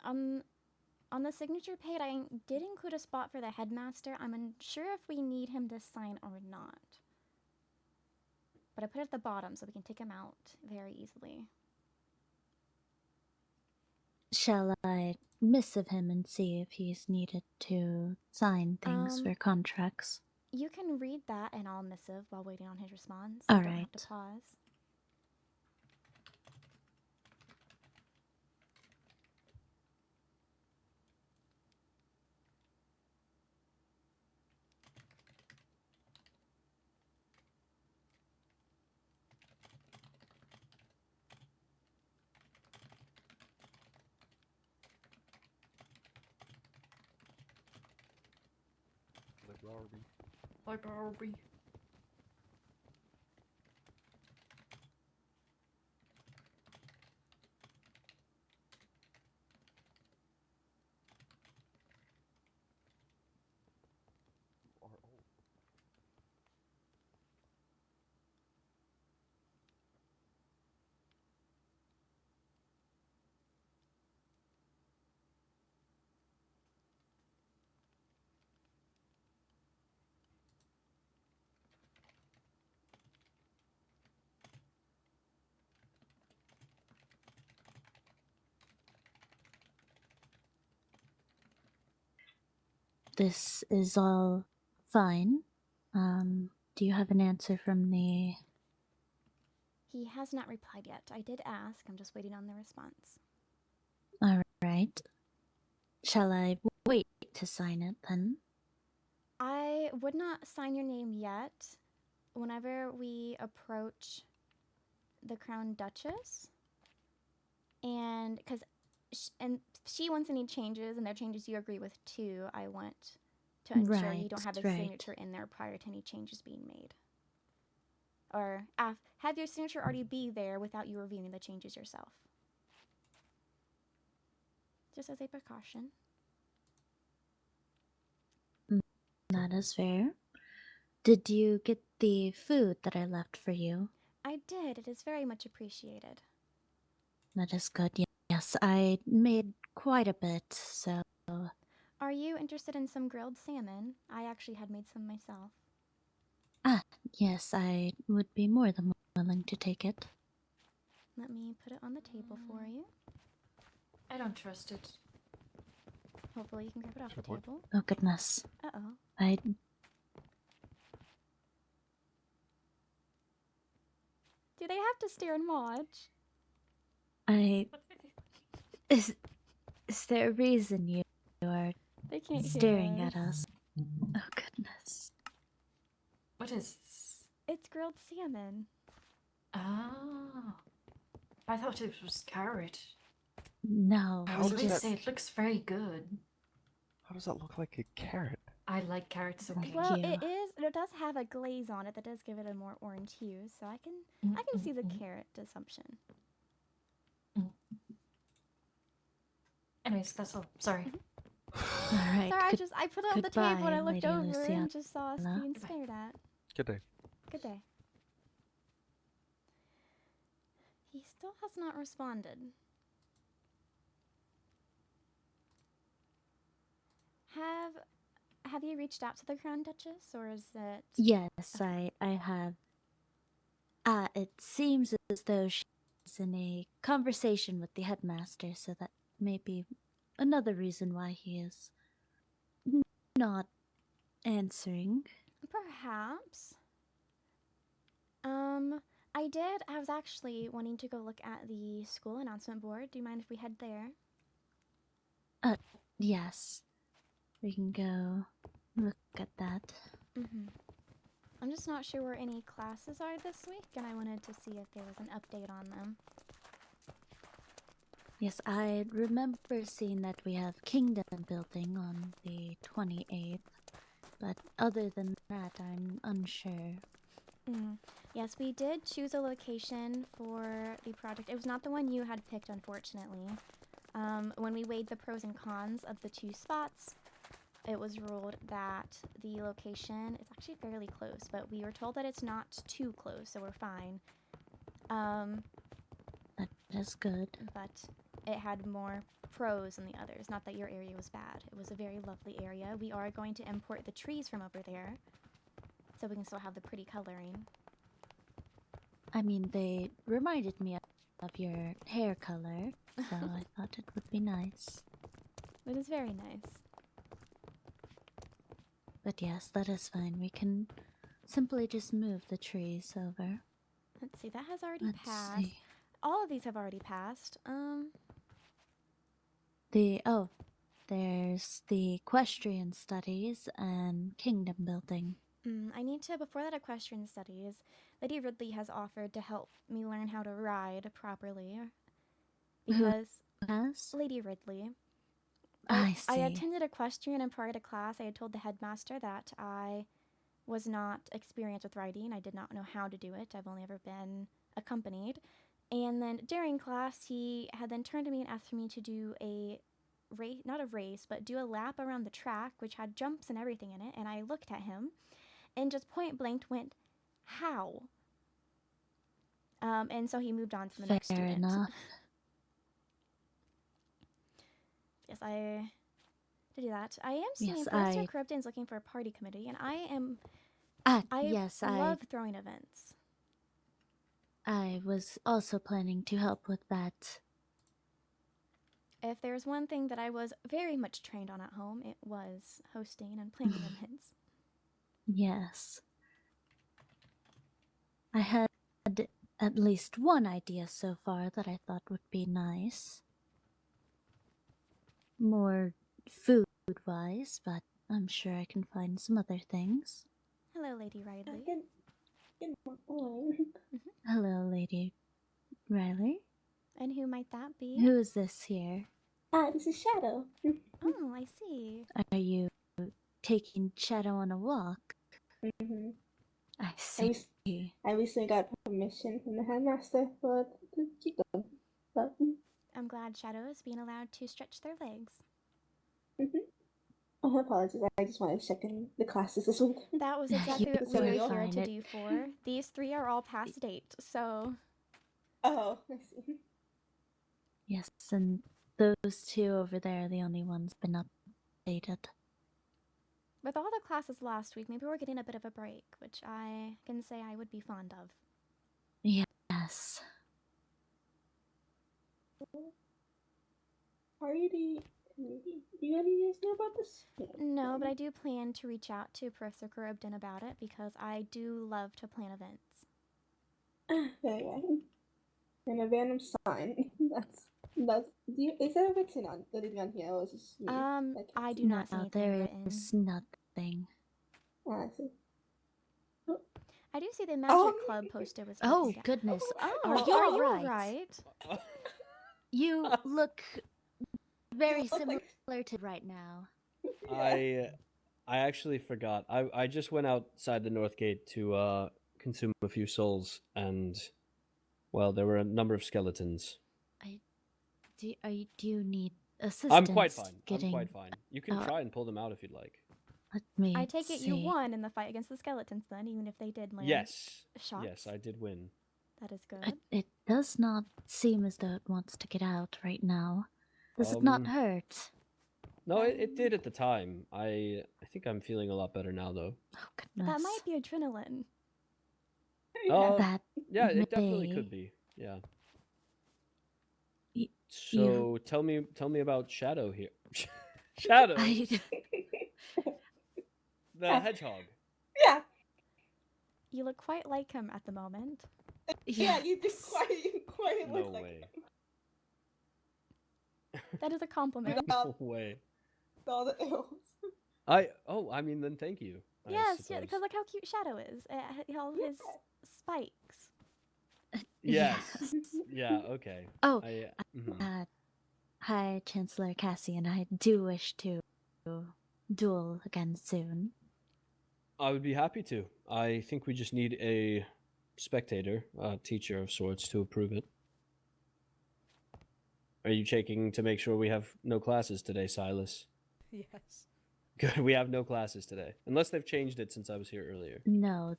On the signature page, I did include a spot for the headmaster. I'm unsure if we need him to sign or not. But I put it at the bottom so we can take him out very easily. Shall I missive him and see if he's needed to sign things for contracts? You can read that and I'll missive while waiting on his response. All You don't have right. to pause. Library. Library. This is all fine. Do you have an answer from the... He has not replied yet. I did ask. I'm just waiting on the response. All right. Shall I wait to sign it then? I would not sign your name yet. Whenever we approach the Crown Duchess, and because she wants any changes, and their changes you agree with too, I want to ensure you don't have a signature in there prior to any changes being made. Or have your signature already be there without you reviewing the changes yourself. Just as a precaution. That is fair. Did you get the food that I left for you? I did. It is very much appreciated. That is good. Yes, I made quite a bit, so... Are you interested in some grilled salmon? I actually had made some myself. Ah, yes, I would be more than willing to take it. Let me put it on the table for you. I don't trust it. Hopefully you can grab it off the table. Oh, goodness. Uh-oh. Do they have to stare and watch? Is there a reason you are They can't staring hear at us? Oh, goodness. What is this? It's grilled salmon. Ah. I thought it was carrot. No. I was going to say, it looks very good. How does that look like a carrot? I like carrots, okay. Well, it does have a glaze on it that does give it a more orange hue, so I can see the carrot assumption. Anyways, that's all. Sorry. All right. Sorry, I put it on the table and I looked over and just saw us being Goodbye. stared at. Good day. Good day. He still has not responded. Have you reached out to the Crown Duchess, or is it... Yes, I have. It seems as though she's in a conversation with the headmaster, so that may be another reason why he is not answering. Perhaps. I was actually wanting to go look at the school announcement board. Do you mind if we head there? Yes. We can go look at that. I'm just not sure where any classes are this week, and I wanted to see if there was an update on them. Yes, I remember seeing that we have Kingdom building on the 28th, but other than that, I'm unsure. Yes, we did choose a location for the project. It was not the one you had picked, unfortunately. When we weighed the pros and cons of the two spots, it was ruled that the location is actually fairly close, but we were told that it's not too close, so we're fine. That is good. But it had more pros than the others. Not that your area was bad. It was a very lovely area. We are going to import the trees from over there, so we can still have the pretty coloring. I mean, they reminded me of your hair color, so I thought it would be nice. It is very nice. But yes, that is fine. We can simply just move the trees over. Let's see, that has already Let's passed. see. All of these have already passed. There's the equestrian studies and kingdom building. I need to, before that equestrian studies, Lady Ridley has offered to help me learn how to ride properly. Because Yes? Lady Ridley. I see. I attended equestrian, and prior to class, I had told the headmaster that I was not experienced with riding. I did not know how to do it. I've only ever been accompanied. And then during class, he had then turned to me and asked for me to do a race, not a race, but do a lap around the track, which had jumps and everything in it. And I looked at him and just point blank went, "How?" And so he moved on to the next Fair student. enough. Yes, I to do that. I am seeing Yes, Professor I- Corrupton's looking for a party committee, and I Yes, love throwing events. I was also planning to help with that. If there's one thing that I was very much trained on at home, it was hosting and planning events. Yes. I had at least one idea so far that I thought would be nice. More food-wise, but I'm sure I can find some other things. Hello, Lady Ridley. Hello, Lady Riley. And who might that be? Who is this here? This is Shadow. Oh, I see. Are you taking Shadow on a walk? Mm-hmm. I see. I recently got permission from the headmaster to keep them. But, I'm glad Shadow is being allowed to stretch their legs. Oh, apologies. I just wanted to check in the classes this week. That was exactly what we You're were here fine. to do for. These 3 are all past date, so... Oh, I see. Yes, and those two over there are the only ones been updated. With all the classes last week, maybe we're getting a bit of a break, which I can say I would be fond of. Yes. Are you the community? Do any of you guys know about this? No, but I do plan to reach out to Professor Corrupton about it because I do love to plan events. Very well. And a random sign. Is there written on anything on here, or is this me? I do not see No, anything there written. is nothing. Ah, I see. I do see the Magic Club poster was Oh, taken down. goodness. Oh, Are you are you alright? right? You look very You look similar like- to right now. I actually forgot. I just went outside the North Gate to consume a few souls, and well, there were a number of skeletons. Do you need assistance? I'm quite fine. Getting... I'm quite fine. You can Oh. try and pull them out if you'd like. Let me I take it you see. won in the fight against the skeletons then, even if they did land Yes. shots. Yes, I did win. That is good. It does not seem as though it wants to get out right now. Does it not hurt? No, it did at the time. I think I'm feeling a lot better now, though. Oh, goodness. That might be adrenaline. Oh, That yeah, it definitely may- could be. Yeah. Y- So tell me about Shadow here. Shadow, the hedgehog. Yeah. You look quite like him at the moment. Yeah, you did quite No look like way. That is a compliment. No way. all the ills. I mean, then thank you. I Yes, yeah, suppose. because look how cute Shadow is. All of his spikes. Yes. Yeah. Okay. Oh, Mhm. hi, Chancellor Cassian. I do wish to duel again soon. I would be happy to. I think we just need a spectator, a teacher of sorts, to approve it. Are you checking to make sure we have no classes today, Silas? Yes. Good. We have no classes today, unless they've changed it since I was here earlier. No,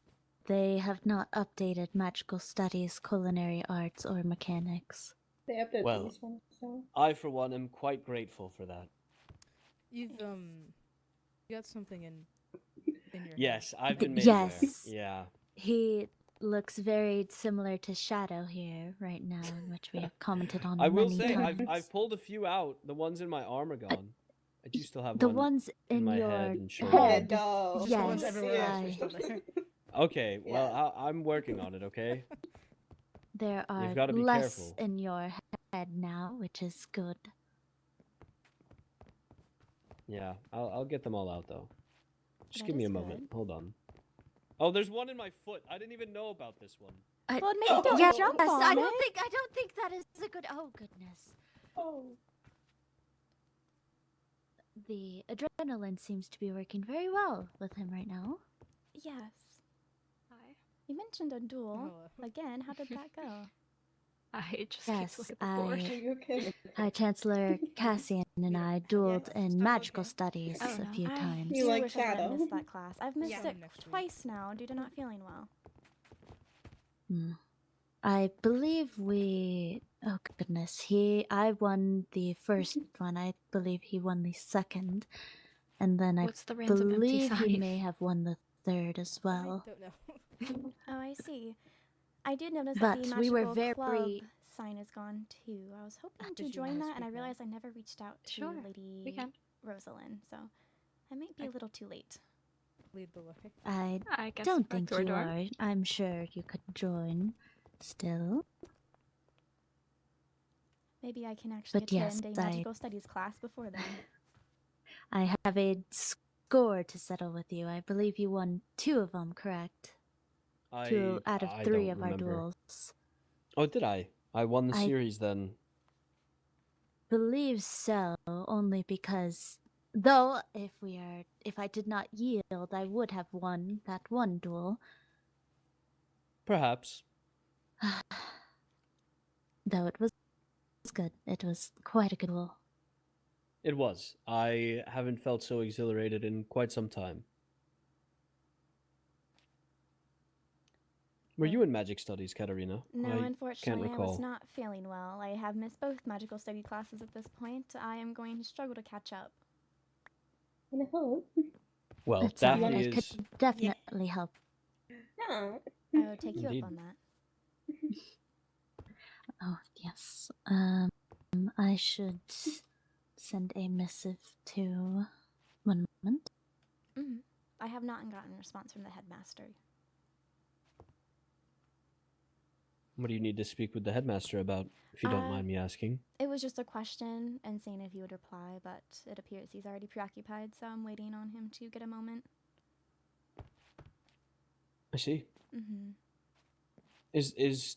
they have not updated magical studies, culinary arts, or mechanics. They updated Well, this one, so. I, for one, am quite grateful for that. You've you got something in your Yes, I've been made Yes. aware. Yeah. He looks very similar to Shadow here right now, which we have commented on I will many say times. I've pulled a few out. The ones in my arm are gone. I do still have The one ones in in my your head and Oh, shoulder. no. Just the ones Yes, everywhere else are I- still there. Okay, well Yeah. I'm working on it. Okay. there are You've gotta be less careful. in your head now, which is good. Yeah, I'll get them all out though. Just That give me a is moment. good. Hold on. Oh, there's one in my foot. I didn't even know about this one. Well, maybe don't Yes, jump on I it. don't think that is a good. Oh goodness. Oh. The adrenaline seems to be working very well with him right now. Yes. Hi. You mentioned a duel. Hello. Again, how did that go? I just Yes, keep looking at the board. Are you okay? Hi, Chancellor Cassian and I dueled Yes, in I'm magical okay. studies Oh, a no, few I times. You do like wish I hadn't Shadow? missed that class. I've missed Yeah. it Next week. twice now due to not feeling well. Hmm. I believe we. Oh goodness, I won the first one. I believe he won the second, and then What's the random empty believe he sign? may have won the third as well. I don't know. Oh, I see. I did notice that the But we were magical club very. sign is gone too. I was hoping Did to you join wanna that, and I speak now? realized I never reached out to Sure, Lady we can. Rosalind, so I might be a little too late. Lead the way. I guess Don't back think to our you dorm. are. I'm sure you could join still. Maybe I can actually But yes, attend a magical studies class before then. I have a score to settle with you. I believe you won 2 of them, correct? 2 out of I 3 don't of our remember. duels. Oh, did I? I won the I- series then. Believe so, only because though if I did not yield, I would have won that one duel. Perhaps. Though it was good. It was quite a good duel. It was. I haven't felt so exhilarated in quite some time. Were you in magic studies, Katarina? No, I unfortunately, can't I recall. was not feeling well. I have missed both magical study classes at this point. I am going to struggle to catch up. No. Well, That's all right. Daphne I is. could definitely help. No. I will take you Indeed. up on that. Oh, yes. I should send a missive to... One moment. Mhm. I have not gotten a response from the headmaster. What do you need to speak with the headmaster about, if you don't Uh, mind me asking? It was just a question and seeing if he would reply, but it appears he's already preoccupied, so I'm waiting on him to get a moment. I see. Mm-hmm. Is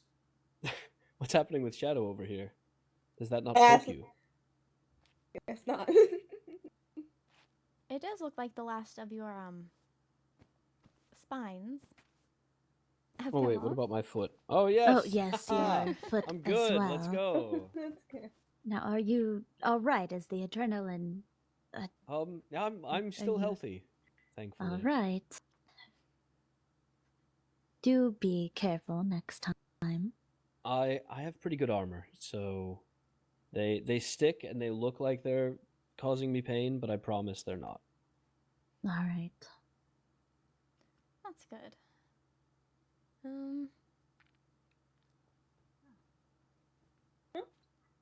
what's happening with Shadow over here? Does that not Yes. poke you? It's not. It does look like the last of your, spines. have Oh come wait, what off. about my foot? Oh yes. Oh, yes, your foot I'm as good. well. Let's go. That's good. Now, are you all right? Is the adrenaline I'm still you- healthy, thankfully. all right? Do be careful next time. I have pretty good armor, so they stick and they look like they're causing me pain, but I promise they're not. All right. That's good.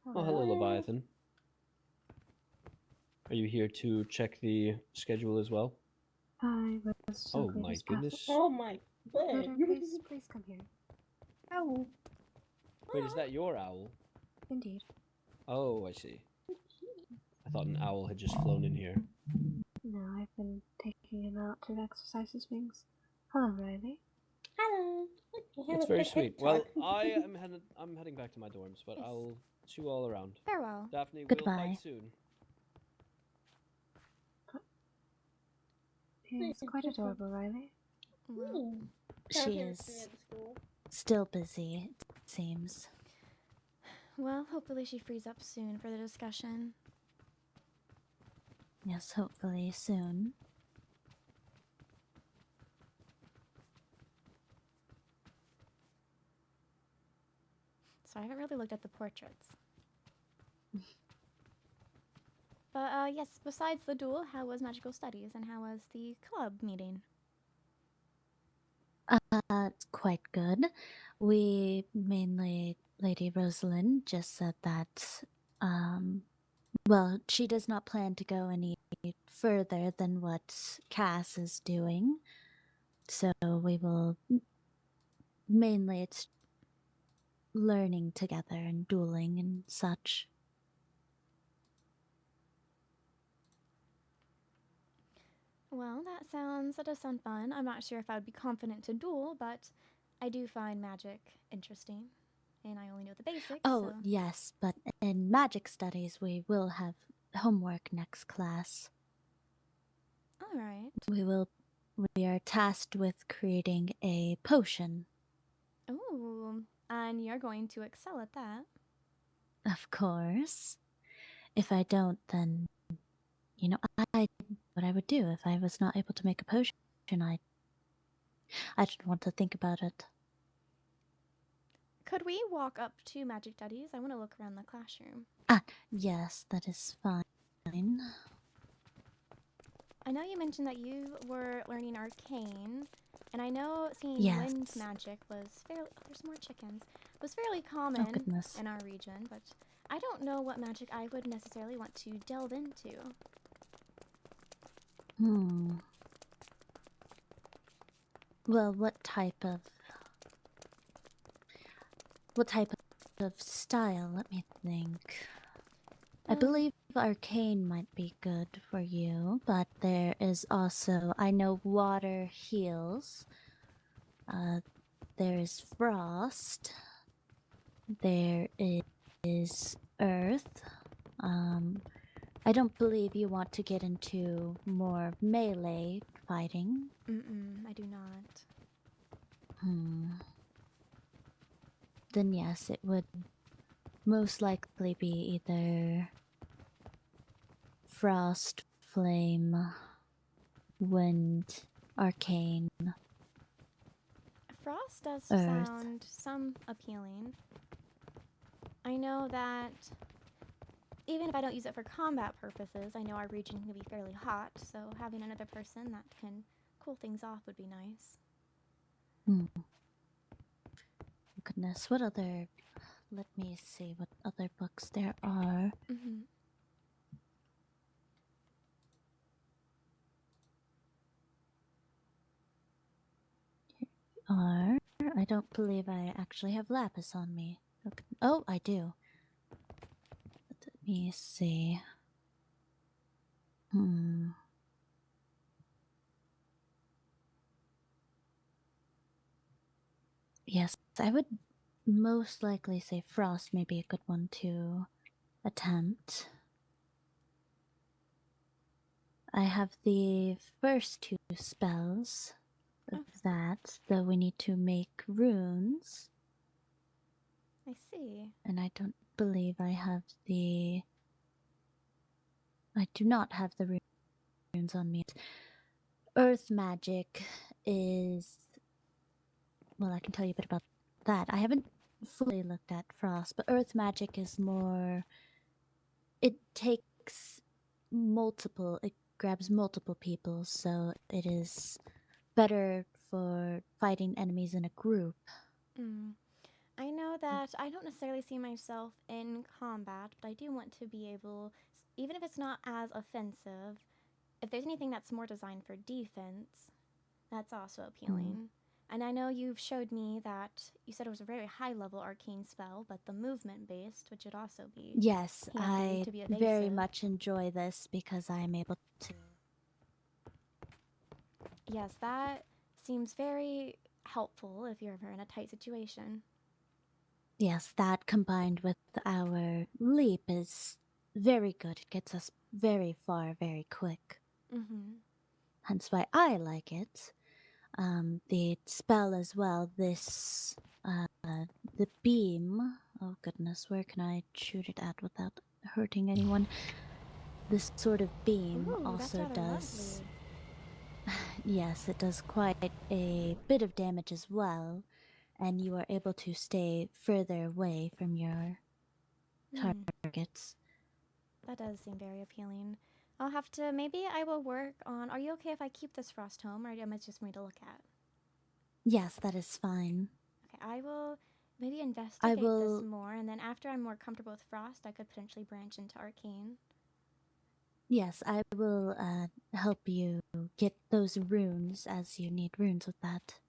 Oh, hello, Leviathan. Are you here to check the schedule as well? I was so Oh good my as possible. goodness. Oh my Murder, god. please come here. Ow. Wait, is that your owl? Indeed. Oh, I see. I thought an owl had just flown in here. No, I've been taking him out to exercise his wings. Hello, Riley. Hello. It's very sweet. Well, I'm heading back to my dorms, but Yes. I'll see you all around. Farewell. Daphne, we'll Goodbye. fight soon. He's quite adorable, Riley. Well, She is still busy, it seems. well, hopefully she frees up soon for the discussion. Yes, hopefully soon. So I haven't really looked at the portraits. But, yes, besides the duel, how was magical studies and how was the club meeting? that's quite good. We mainly, Lady Rosalind just said that, well, she does not plan to go any further than what Cass is doing. So we will, mainly it's learning together and dueling and such. Well, that does sound fun. I'm not sure if I would be confident to duel, but I do find magic interesting. And I only know the basics. Oh, so. yes, but in magic studies, we will have homework next class. All right. We are tasked with creating a potion. Ooh, and you're going to excel at that. Of course. If I don't, then, you know, what I would do if I was not able to make a potion. I didn't want to think about it. Could we walk up to magic studies? I want to look around the classroom. Ah, yes, that is fine. I know you mentioned that you were learning arcane, and I know seeing Yes. wind magic was fairly. Oh, there's more chickens. Was fairly common in our region, but I don't know what magic I would necessarily want to delve into. Well, what type of style? Let me think. I believe arcane might be good for you, but there is also, I know water heals. There is frost. There is earth. I don't believe you want to get into more melee fighting. I do not. Then yes, it would most likely be either frost, flame, wind, arcane. Frost does earth. sound some appealing. I know that even if I don't use it for combat purposes, I know our region can be fairly hot, so having another person that can cool things off would be nice. Goodness, what other... Let me see what other books there are. I don't believe I actually have lapis on me. Okay. Oh, I do. Let me see. Yes, I would most likely say frost may be a good one to attempt. I have the first two spells of that, though we need to make runes. I see. And I don't believe I have the... I do not have the runes on me. Earth magic is... Well, I can tell you a bit about that. I haven't fully looked at frost, but earth magic is more... It takes multiple... It grabs multiple people, so it is better for fighting enemies in a group. I know that I don't necessarily see myself in combat, but I do want to be able, even if it's not as offensive, if there's anything that's more designed for defense, that's also appealing. And I know you've showed me that you said it was a very high level arcane spell, but the movement based, which would also be Yes, handy I to be very evasive. much enjoy this because I am able to... Yes, that seems very helpful if you're ever in a tight situation. Yes, that combined with our leap is very good. It gets us very far, very quick. Hence why I like it. The spell as well, this, the beam. Oh goodness, where can I shoot it at without hurting anyone? This sort of beam also does... Yes, it does quite a bit of damage as well. And you are able to stay further away from your targets. That does seem very appealing. I'll have to, maybe I will work on, are you okay if I keep this frost home, or am I just going to look at? Yes, that is fine. Okay, I will maybe investigate this will- more, and then after I'm more comfortable with Frost, I could potentially branch into Arcane. Yes, I will help you get those runes as you need runes with that.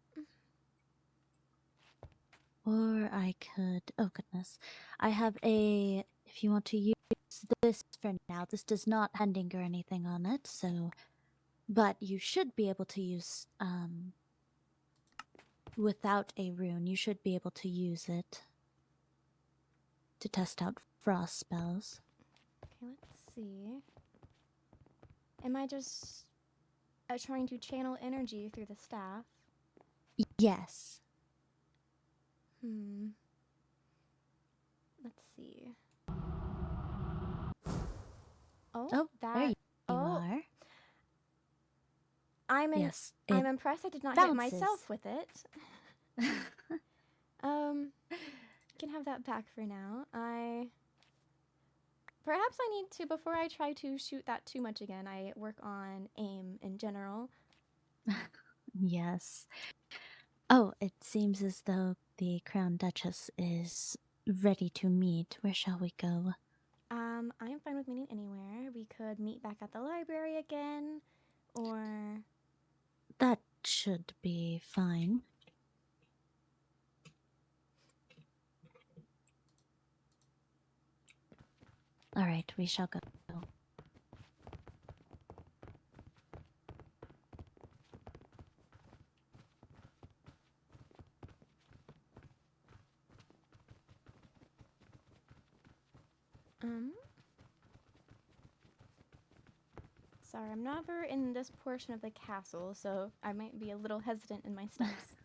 Or I could. Oh, goodness. I have a. If you want to use this for now, this does not have ending or anything on it, so. But you should be able to use. Without a rune, you should be able to use it to test out frost spells. Okay, let's see. Am I just trying to channel energy through the staff? Yes. Let's see. Oh, Oh, that. there you are. I'm Yes. I'm impressed I did not hit myself with it. Can have that back for now. Perhaps I need to, before I try to shoot that too much again, I work on aim in general. Yes. Oh, it seems as though the Crown Duchess is ready to meet. Where shall we go? I'm fine with meeting anywhere. We could meet back at the library again, or... That should be fine. All right, we shall go. Sorry, I'm never in this portion of the castle, so I might be a little hesitant in my steps.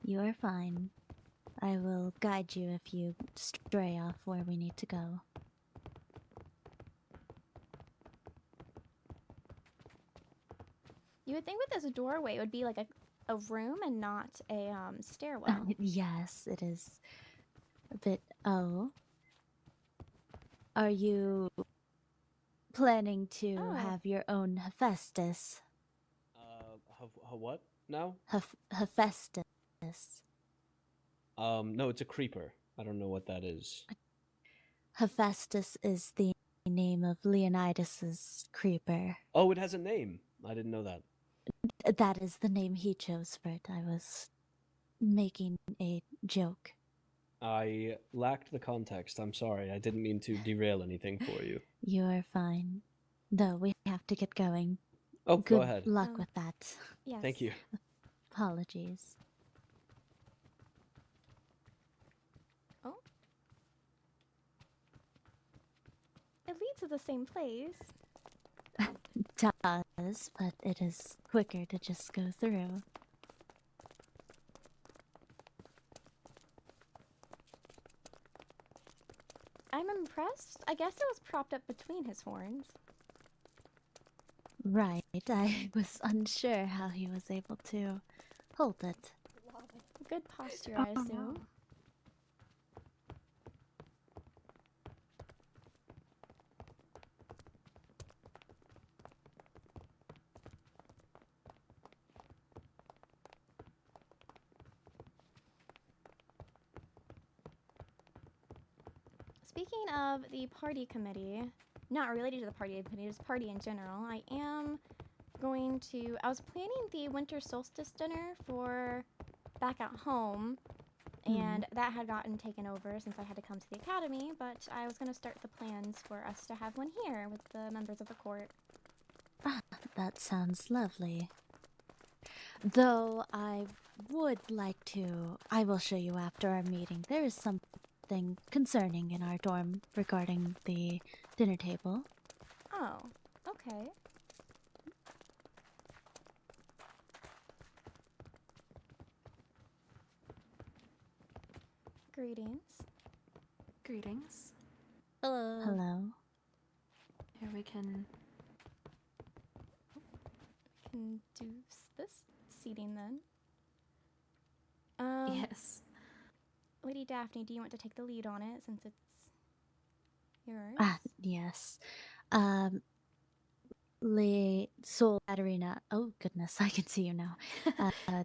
You are fine. I will guide you if you stray off where we need to go. You would think with this doorway it would be like a room and not a stairwell. Yes, it is a bit. Oh. Are you planning to have your own Hephaestus? What now? Hephaestus. No, it's a creeper. I don't know what that is. Hephaestus is the name of Leonidas's creeper. Oh, it has a name. I didn't know that. That is the name he chose for it. I was making a joke. I lacked the context. I'm sorry. I didn't mean to derail anything for you. You are fine. Though we have to get going. Oh, Good go ahead. luck with that. Yes. Thank you. Apologies. Oh. It leads to the same place. It does, but it is quicker to just go through. I'm impressed. I guess it was propped up between his horns. Right, I was unsure how he was able to hold it. Good posture, I assume. No. Speaking of the party committee, not related to the party committee, just party in general, I was planning the winter solstice dinner for back at home, and that had gotten taken over since I had to come to the academy, but I was going to start the plans for us to have one here with the members of the court. Ah, that sounds lovely. Though I would like to... I will show you after our meeting. There is something concerning in our dorm regarding the dinner table. Oh, okay. Greetings. Greetings. Hello. Hello. Here we can... Can do this seating then. Yes. Lady Daphne, do you want to take the lead on it since it's yours? Ah, yes. Soul Katarina. Oh goodness, I can see you now.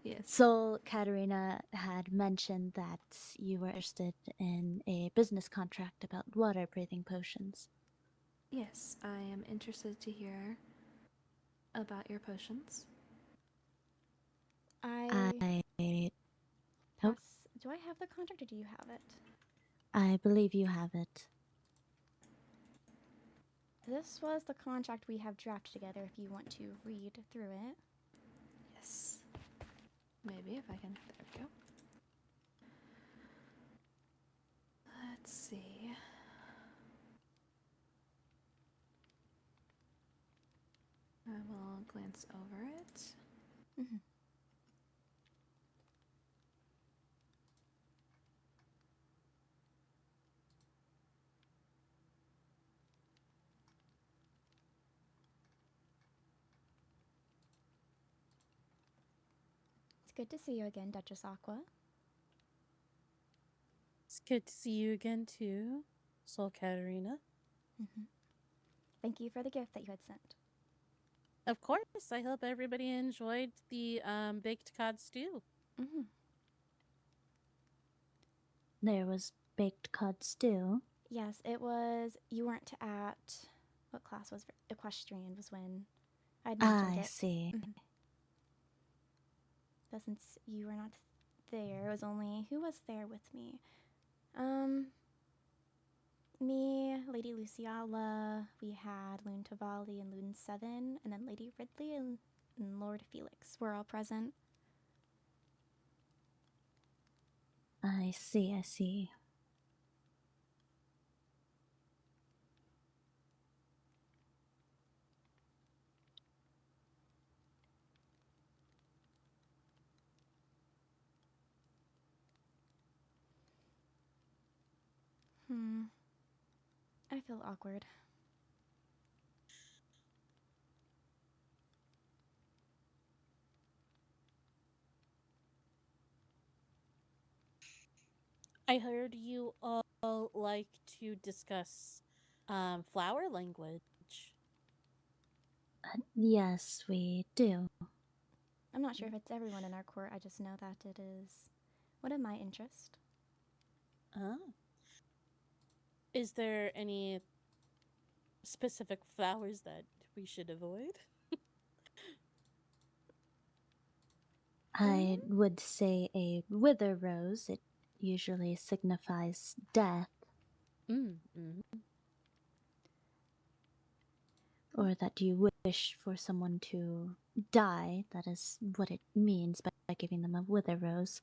Yes. Soul Katarina had mentioned that you were interested in a business contract about water breathing potions. Yes, I am interested to hear about your potions. I Oh, pass. Do I have the contract or do you have it? I believe you have it. This was the contract we have drafted together if you want to read through it. Yes. Maybe if I can. There we go. Let's see. I will glance over it. Mm-hmm. It's good to see you again, Duchess Aqua. It's good to see you again, too, Soul Katarina. Mm-hmm. Thank you for the gift that you had sent. Of course, I hope everybody enjoyed the baked cod stew. Mm-hmm. There was baked cod stew. Yes, it was. You weren't at. What class was equestrian? Was when I'd mentioned it. I see. Mm-hmm. But since you were not there, it was only who was there with me. Me, Lady Lizzaylia, we had Loon Tavalli and Loon 7, and then Lady Ridley and Lord Felix were all present. I see, I see. I feel awkward. I heard you all like to discuss flower language. Yes, we do. I'm not sure if it's everyone in our court, I just know that it is one of my interests. Oh. Is there any specific flowers that we should avoid? I would say a wither rose. It usually signifies death. Mm-hmm. Or that you wish for someone to die. That is what it means by giving them a wither rose.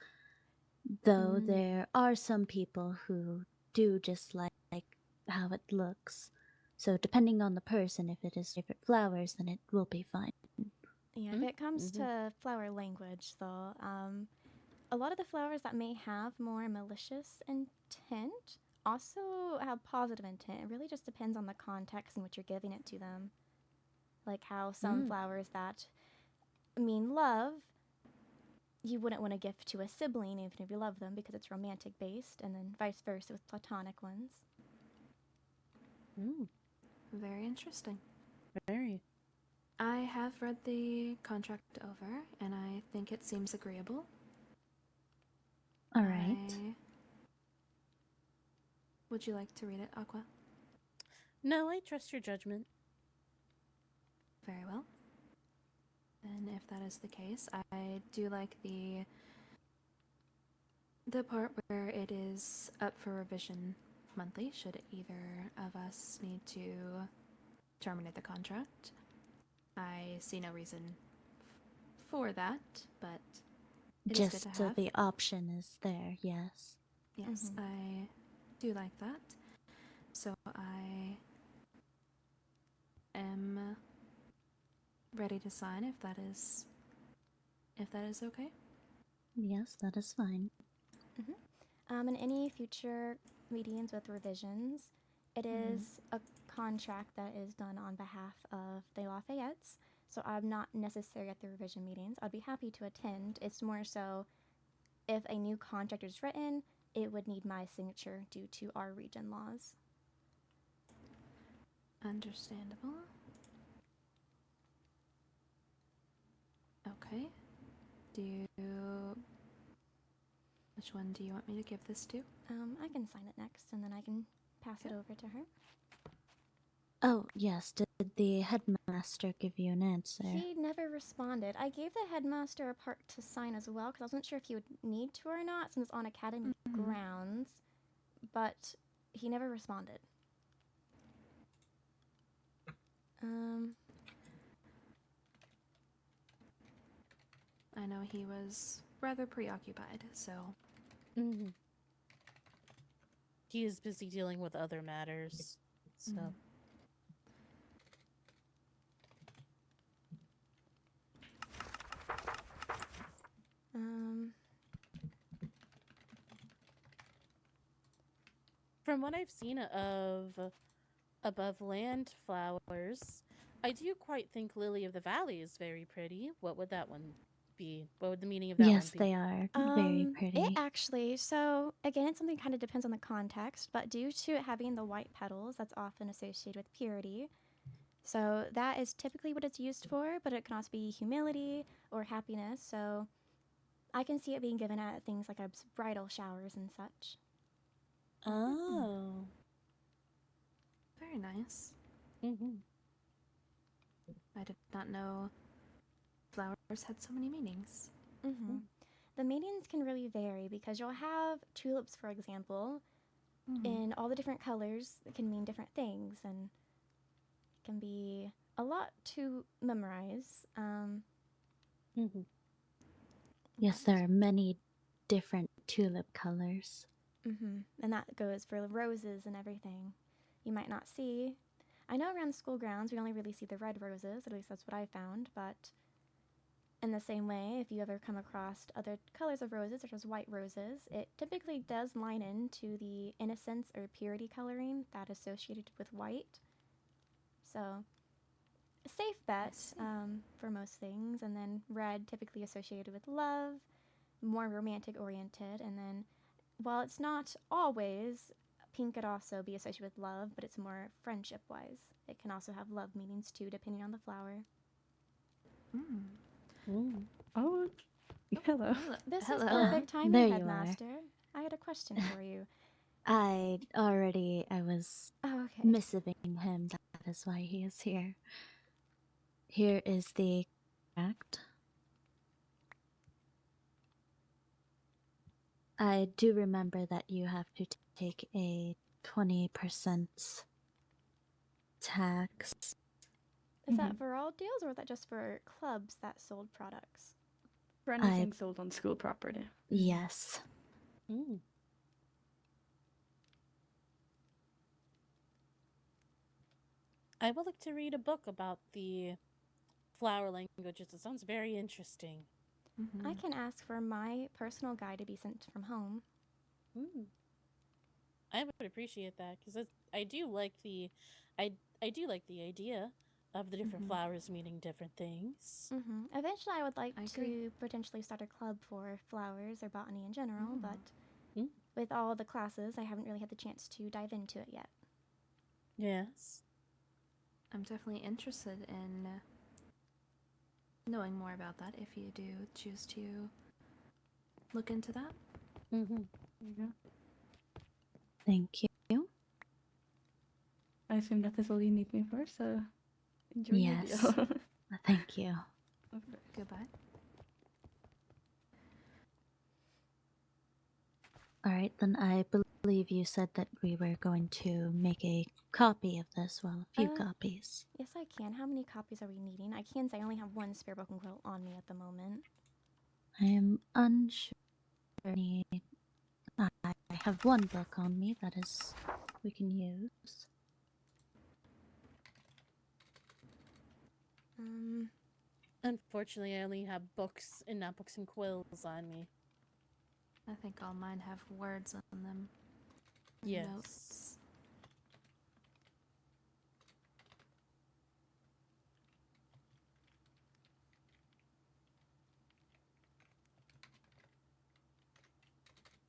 Though there are some people who do just like how it looks. So depending on the person, if it is favorite flowers, then it will be fine. Yeah, if it comes to flower language, though, a lot of the flowers that may have more malicious intent also have positive intent. It really just depends on the context in which you're giving it to them. Like how some flowers that mean love, you wouldn't want to gift to a sibling even if you love them because it's romantic based, and then vice versa with platonic ones. Very interesting. Very. I have read the contract over, and I think it seems agreeable. All right. Would you like to read it, Aqua? No, I trust your judgment. Very well. And if that is the case, I do like the part where it is up for revision monthly, should either of us need to terminate the contract. I see no reason for that, but it is good Just to so have. the option is there, yes. Yes, I do like that. So I am ready to sign if that is okay. Yes, that is fine. In any future meetings with revisions, it is a contract that is done on behalf of the Lafayettes, so I'm not necessarily at the revision meetings. I'd be happy to attend. It's more so if a new contract is written, it would need my signature due to our region laws. Understandable. Okay. Which one do you want me to give this to? I can sign it next, and then I can pass it over to her. Oh, yes. Did the headmaster give you an answer? He never responded. I gave the headmaster a part to sign as well, because I wasn't sure if he would need to or not, since it's on academy grounds, but he never responded. I know he was rather preoccupied, so... He is busy dealing with other matters, so... From what I've seen of above land flowers, I do quite think Lily of the Valley is very pretty. What would that one be? What would the meaning of that one be? Yes, they are very pretty. It actually, so again, it's something kind of depends on the context, but due to it having the white petals, that's often associated with purity. So that is typically what it's used for, but it can also be humility or happiness. So I can see it being given at things like bridal showers and such. Oh. Very nice. Mm-hmm. I did not know flowers had so many meanings. Mm-hmm. The meanings can really vary because you'll have tulips, for example, in all the different colors that can mean different things, and it can be a lot to memorize. Yes, there are many different tulip colors. And that goes for roses and everything. You might not see. I know around the school grounds we only really see the red roses, at least that's what I found, but in the same way, if you ever come across other colors of roses, such as white roses, it typically does line into the innocence or purity coloring that is associated with white. So, a safe bet for most things, and then red typically associated with love, more romantic oriented, and then while it's not always, pink could also be associated with love, but it's more friendship-wise. It can also have love meanings too, depending on the flower. Oh, hello. This Hello. is perfect timing, There you Headmaster. I had a question for you. I was missiving him. That is why he is here. Here is the contract. I do remember that you have to take a 20% tax. Is that for all deals, or is that just for clubs that sold products? For anything sold on school property. Yes. I would like to read a book about the flower languages. It sounds very interesting. I can ask for my personal guide to be sent from home. I would appreciate that because I do like the idea of the different flowers meaning different things. Eventually, I would like to potentially start a club for flowers or botany in general, but with all the classes, I haven't really had the chance to dive into it yet. Yes. I'm definitely interested in knowing more about that if you do choose to look into that. Thank you. I assume that is all you need me for, so enjoy your Yes. deal. Thank you. Goodbye. All right, then I believe you said that we were going to make a copy of this. Well, a few copies. Yes, I can. How many copies are we needing? I can say I only have one spare broken quill on me at the moment. I am unsure. I have one book on me that is we can use. Unfortunately, I only have books and not books and quills on me. I think all mine have words on them. Yes. Notes.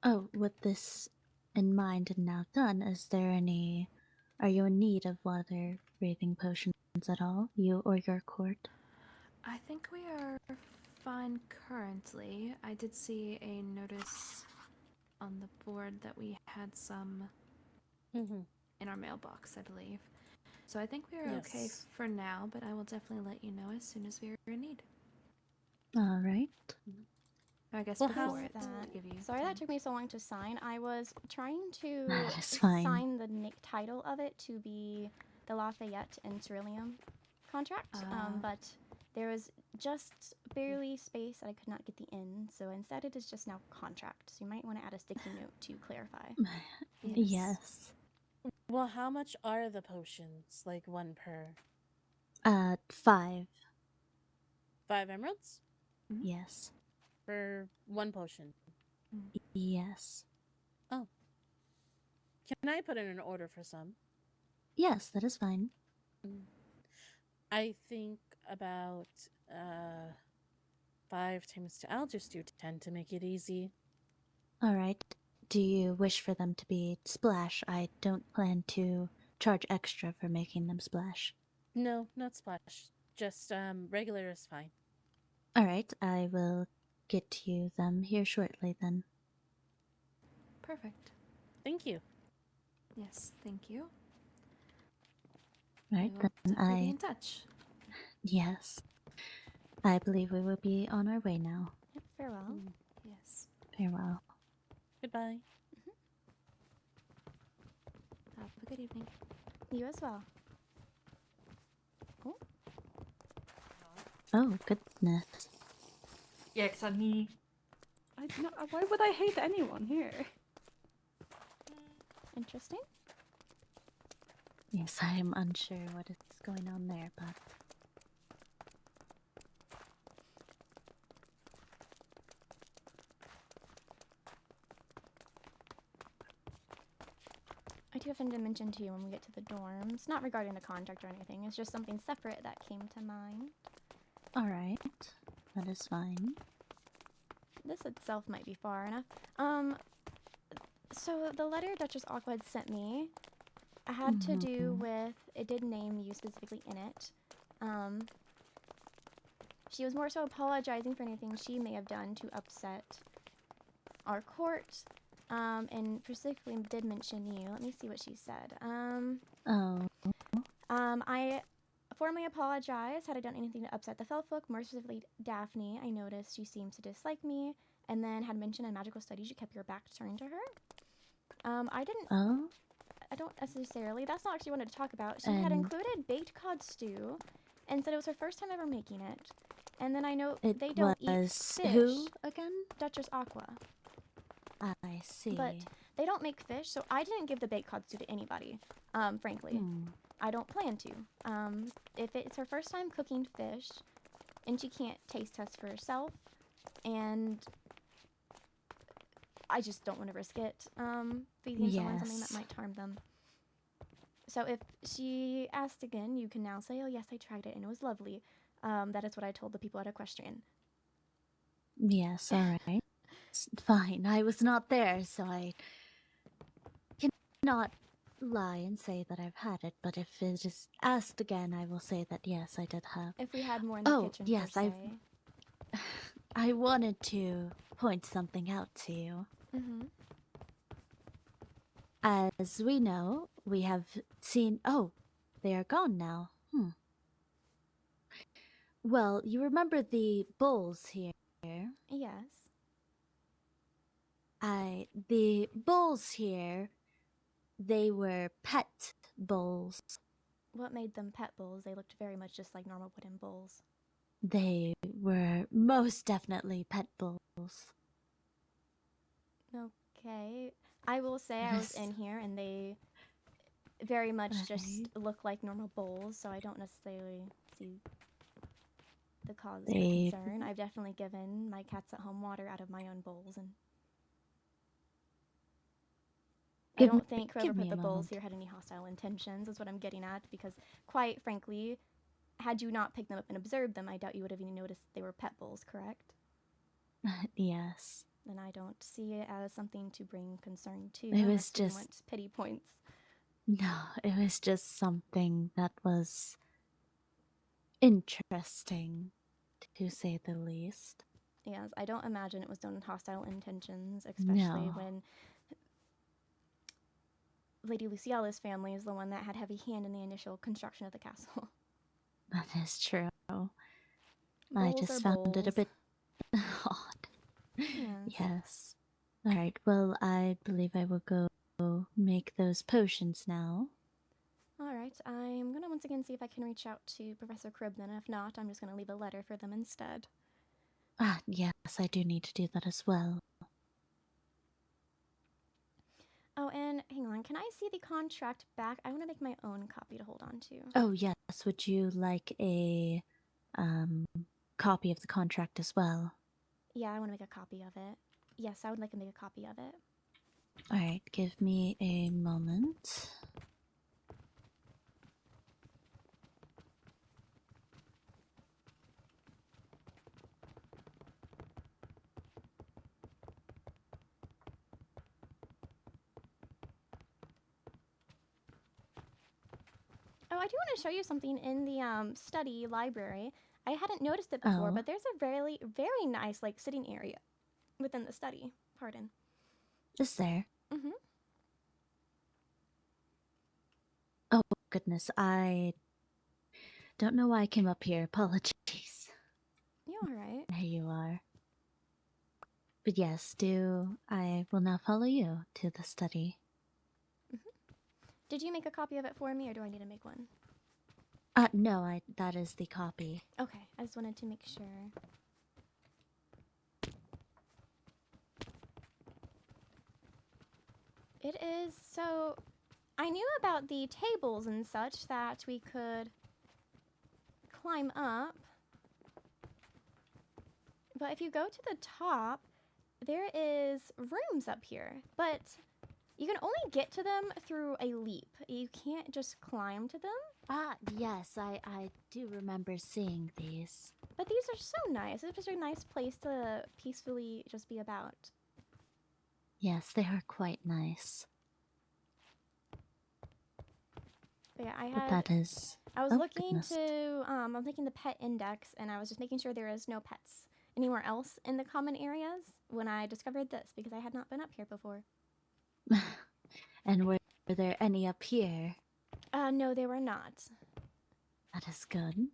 Oh, with this in mind and now done, are you in need of water breathing potions at all, you or your court? I think we are fine currently. I did see a notice on the board that we had some in our mailbox, I believe. So I think we are okay Yes. for now, but I will definitely let you know as soon as we are in need. All right. I guess Well, before how's it, to give you Sorry time. that took me so long to sign. I was trying to That is fine. sign the title of it to be the Lafayette and Ceruleum contract, but there was just barely space and I could not get the N, so instead it is just now contract. So you might want to add a sticky note to clarify. Yes. Well, how much are the potions? Like 1 per? 5. 5 emeralds? Yes. For 1 potion? Yes. Oh. Can I put in an order for some? Yes, that is fine. I think about 5 times 2. I'll just do 10 to make it easy. All right. Do you wish for them to be splash? I don't plan to charge extra for making them splash. No, not splash. Just regular is fine. All right. I will get you them here shortly then. Perfect. Thank you. Yes, thank you. All right, We will then definitely be in touch. Yes. I believe we will be on our way now. Yep, farewell. Yes. Farewell. Goodbye. Have a good evening. You as well. Oh. Oh, goodness. Yeah, because I'm me. Why would I hate anyone here? Interesting. Yes, I am unsure what is going on there, but... I do have something to mention to you when we get to the dorms. Not regarding the contract or anything. It's just something separate that came to mind. All right. That is fine. This itself might be far enough. So the letter Duchess Aqua had sent me had to do with, it did name you specifically in it. She was more so apologizing for anything she may have done to upset our court. And specifically did mention you. Let me see what she said. I formally apologize had I done anything to upset the Felfolk, more specifically Daphne. I noticed she seems to dislike me, and then had mentioned in magical studies you kept your back turned to her. I didn't. Oh? I don't necessarily. That's not actually what I wanted to talk about. She had included baked cod stew, and said it was her first time ever making it. And then I know they don't eat fish. Who again? Duchess Aqua. I see. But they don't make fish, so I didn't give the baked cod stew to anybody, frankly. I don't plan to. If it's her first time cooking fish, and she can't taste test for herself, and I just don't want to risk it, feeding someone something that might harm them. So if she asked again, you can now say, oh yes, I tried it, and it was lovely. That is what I told the people at Equestrian. Yes, alright. Fine, I was not there, so I cannot lie and say that I've had it, but if it is asked again, I will say that yes, I did have. If we had more in the kitchen, yes, per se. I wanted to point something out to you. As we know, we have seen... Oh, they are gone now. Well, you remember the bulls here? Yes. The bulls here, they were pet bulls. What made them pet bulls? They looked very much just like normal wooden bulls. They were most definitely pet bulls. Okay. I will say I was in here and they very much just look like normal bulls, so I don't necessarily see the cause for concern. I've definitely given my cats at home water out of my own bowls, and I don't think whoever put the bowls here had any hostile intentions, is what I'm getting at, because quite frankly, had you not picked them up and observed them, I doubt you would have even noticed they were pet bulls, correct? Yes. Then I don't see it as something to bring concern to. It was you just want pity points. No, it was just something that was interesting. to say the least. Yes, I don't imagine it was done with hostile intentions, especially No. when Lady Luciella's family is the one that had heavy hand in the initial construction of the castle. That is true. I Bowls just are found it a bowls. bit odd. Yes. Yes. Alright, well, I believe I will go make those potions now. Alright, I'm gonna once again see if I can reach out to Professor Cribden. If not, I'm just gonna leave a letter for them instead. Ah, yes, I do need to do that as well. Oh, and hang on, can I see the contract back? I want to make my own copy to hold on to. Oh, yes, would you like a copy of the contract as well? Yeah, I want to make a copy of it. Yes, I would like to make a copy of it. Alright, give me a moment. Oh, I do want to show you something in the study library. I hadn't noticed it before, Oh. but there's a very, very nice like sitting area within the study. Pardon. Is there? Mm-hmm. Oh, goodness, I don't know why I came up here. Apologies. You alright? There you are. But yes, I will now follow you to the study. Did you make a copy of it for me, or do I need to make one? No, that is the copy. Okay, I just wanted to make sure. It is, so I knew about the tables and such that we could climb up. But if you go to the top, there is rooms up here, but you can only get to them through a leap. You can't just climb to them. Ah, yes, I do remember seeing these. But these are so nice. It's just a nice place to peacefully just be about. Yes, they are quite nice. But yeah, But that is... I was oh, looking goodness. to, I'm taking the pet index, and I was just making sure there is no pets anywhere else in the common areas when I discovered this, because I had not been up here before. And were there any up here? No, they were not. That is good.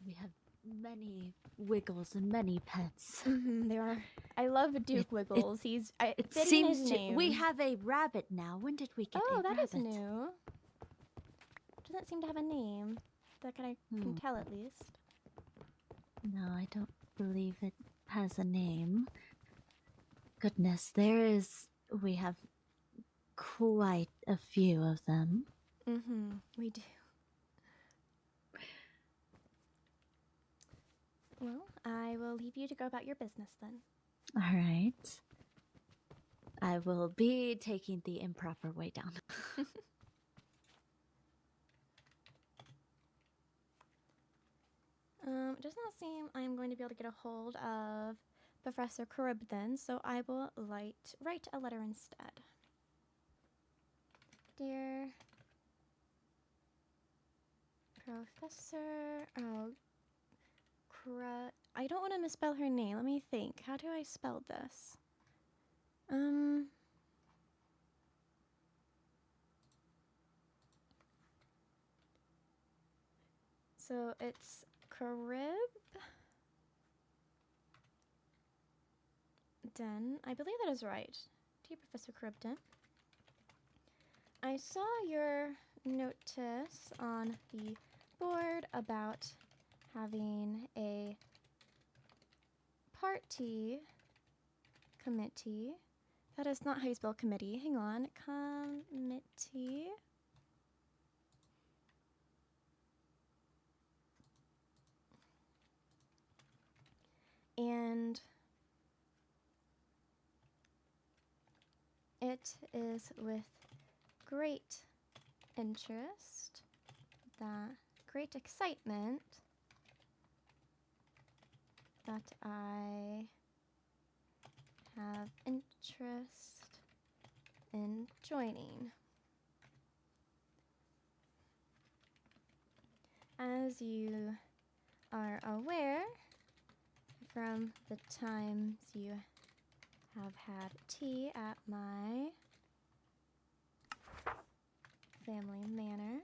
We have many Wiggles and many pets. There are. I love Duke Wiggles. He's It fitting seems his to... name. We have a rabbit now. When did we get a rabbit? Oh, that is new. Doesn't seem to have a name that I can tell at least. No, I don't believe it has a name. Goodness, we have quite a few of them. We do. Well, I will leave you to go about your business then. All right. I will be taking the improper way down. It does not seem I'm going to be able to get a hold of Professor Cribden, so I will write a letter instead. Dear Professor, I don't want to misspell her name. Let me think. How do I spell this? So it's Cribden. I believe that is right. Dear Professor Cribden, I saw your notice on the board about having a party committee. That is not how you spell committee. Hang on. Committee. And it is with great interest, great excitement, that I have interest in joining. as you are aware from the times you have had tea at my family manor,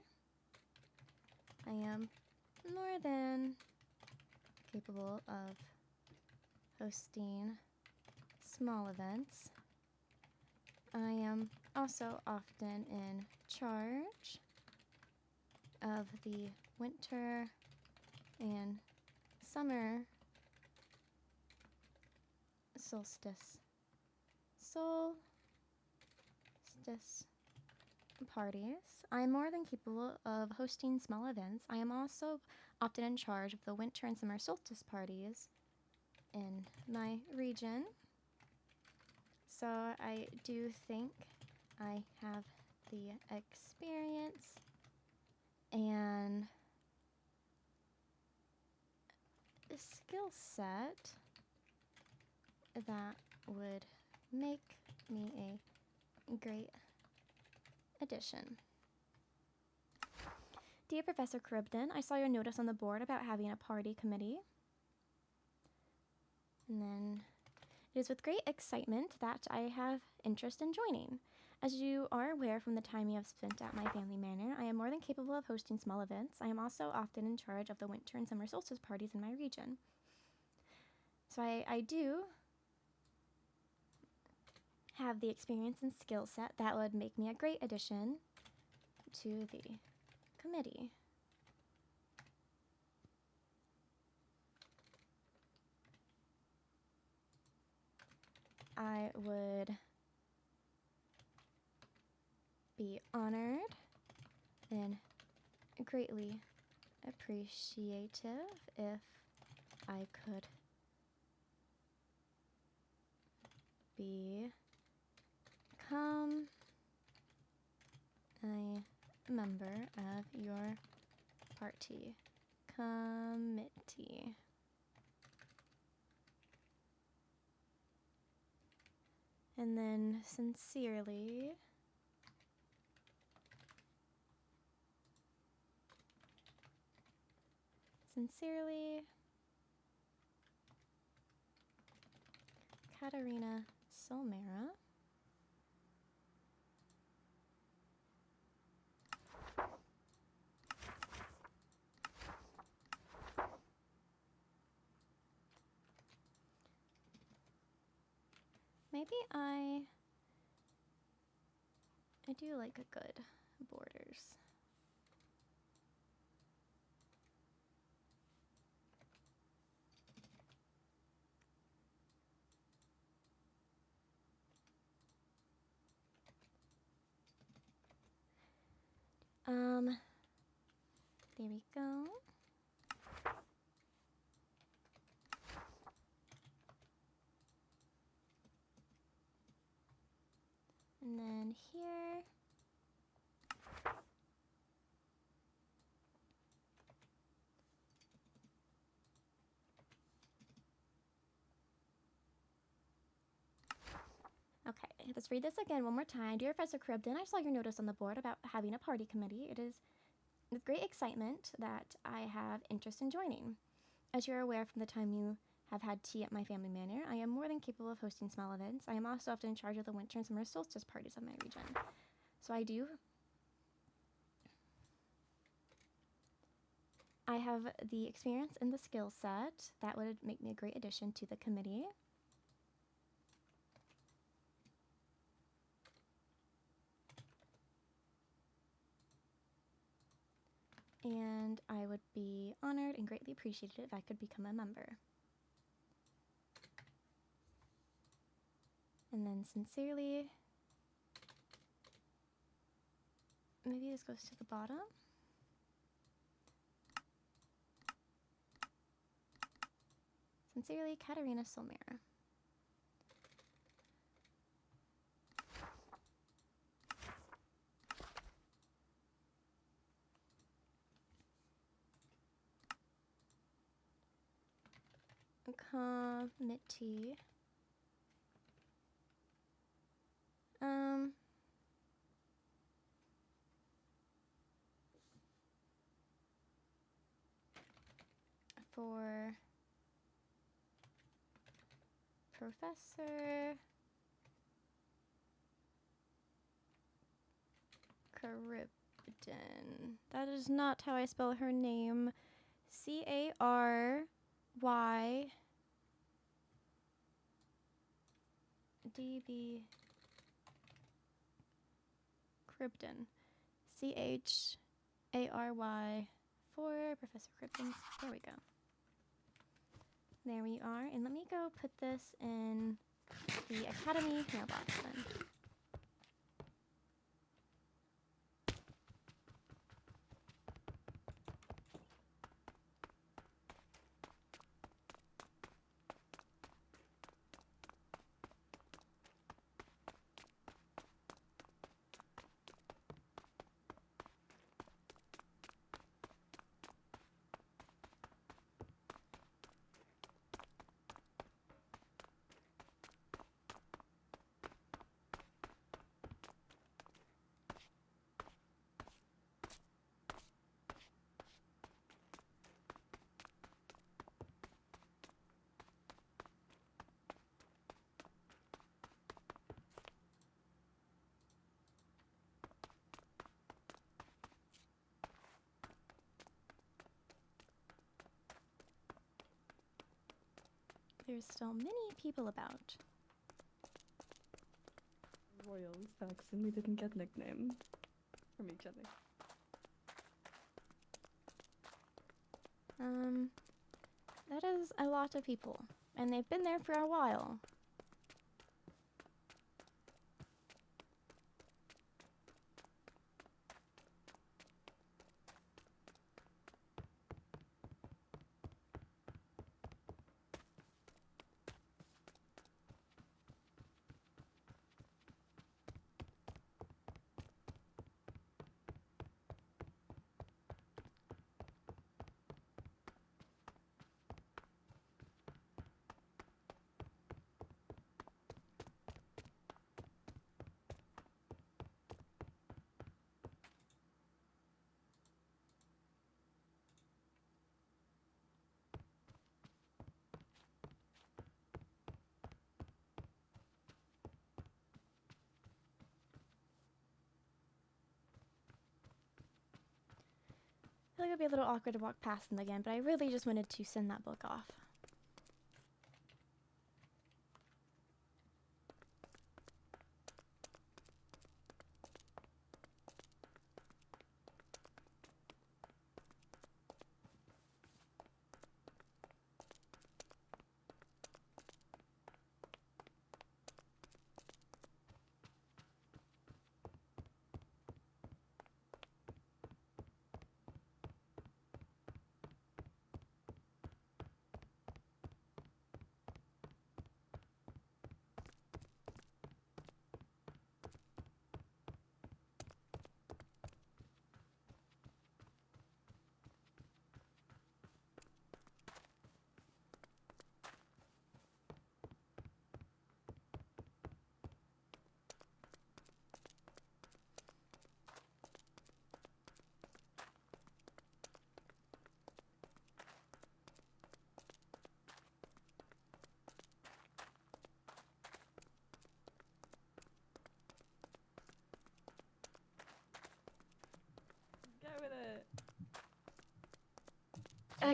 I am more than capable of hosting small events. I am also often in charge of the winter and summer solstice parties. I am more than capable of hosting small events. I am also often in charge of the winter and summer solstice parties in my region. So I do think I have the experience and the skill set that would make me a great addition. Dear Professor Caribdon, I saw your notice on the board about having a party committee. And then it is with great excitement that I have interest in joining. As you are aware from the time you have spent at my family manor, I am more than capable of hosting small events. I am also often in charge of the winter and summer solstice parties in my region. So I do have the experience and skill set that would make me a great addition to the committee. I would be honored and greatly appreciative if I could become a member of your party committee. And then sincerely, Katarina Solmera. Maybe I do like a good borders. There we go. And then here. Okay, let's read this again one more time. Dear Professor Cribden, I saw your notice on the board about having a party committee. It is with great excitement that I have interest in joining. As you're aware from the time you have had tea at my family manor, I am more than capable of hosting small events. I am also often in charge of the winter and summer solstice parties of my region. So I have the experience and the skill set that would make me a great addition to the committee. And I would be honored and greatly appreciated if I could become a member. And then sincerely, maybe this goes to the bottom. Sincerely, Katarina Solmera. Committee. for Professor Caribden. That is not how I spell her name. Carydby Cribden. Chary for Professor Cribden. There we go. There we are. And let me go put this in the Academy mailbox then. There's still many people about. Royals, Saxon, we didn't get nicknames from each other. That is a lot of people, and they've been there for a while. I feel like it would be a little awkward to walk past them again, but I really just wanted to send that book off.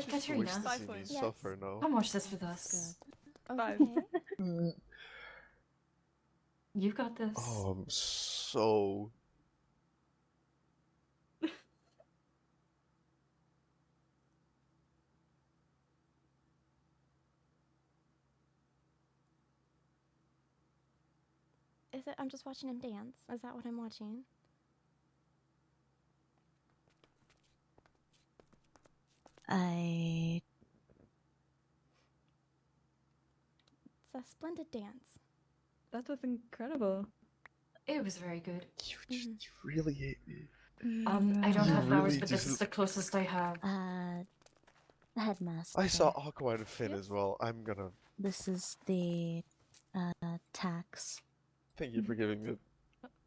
Katarina, Wish to see me Yes. suffer now. come watch this with us. Five. Okay. You've got this. Oh, I'm so. Is it? I'm just watching him dance. Is that what I'm watching? It's a splendid dance. That was incredible. It was very good. You really hate me. I don't You have flowers, really but this is the closest I have. Headmaster. I saw Aqua and Finn as well. I'm gonna. This is the tax. Thank you for giving the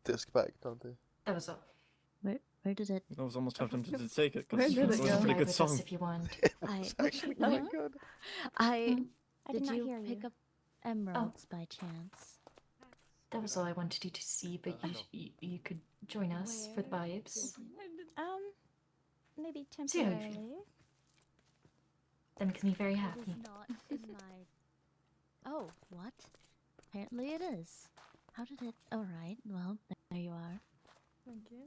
disc back, Dante. That was all. Wait, Where did it? I was almost tempted to take it Where because did it it was a go? pretty Fly good with song. us if you want. It's actually really good. I I did did not you hear pick you. up emeralds by chance? That was all I wanted you to see, but you could join us for the vibes. Maybe See how you feel. temporarily. That makes me very It happy. is not in my. Oh, what? Apparently it is. How did it? All right. Well, there you are. Thank you.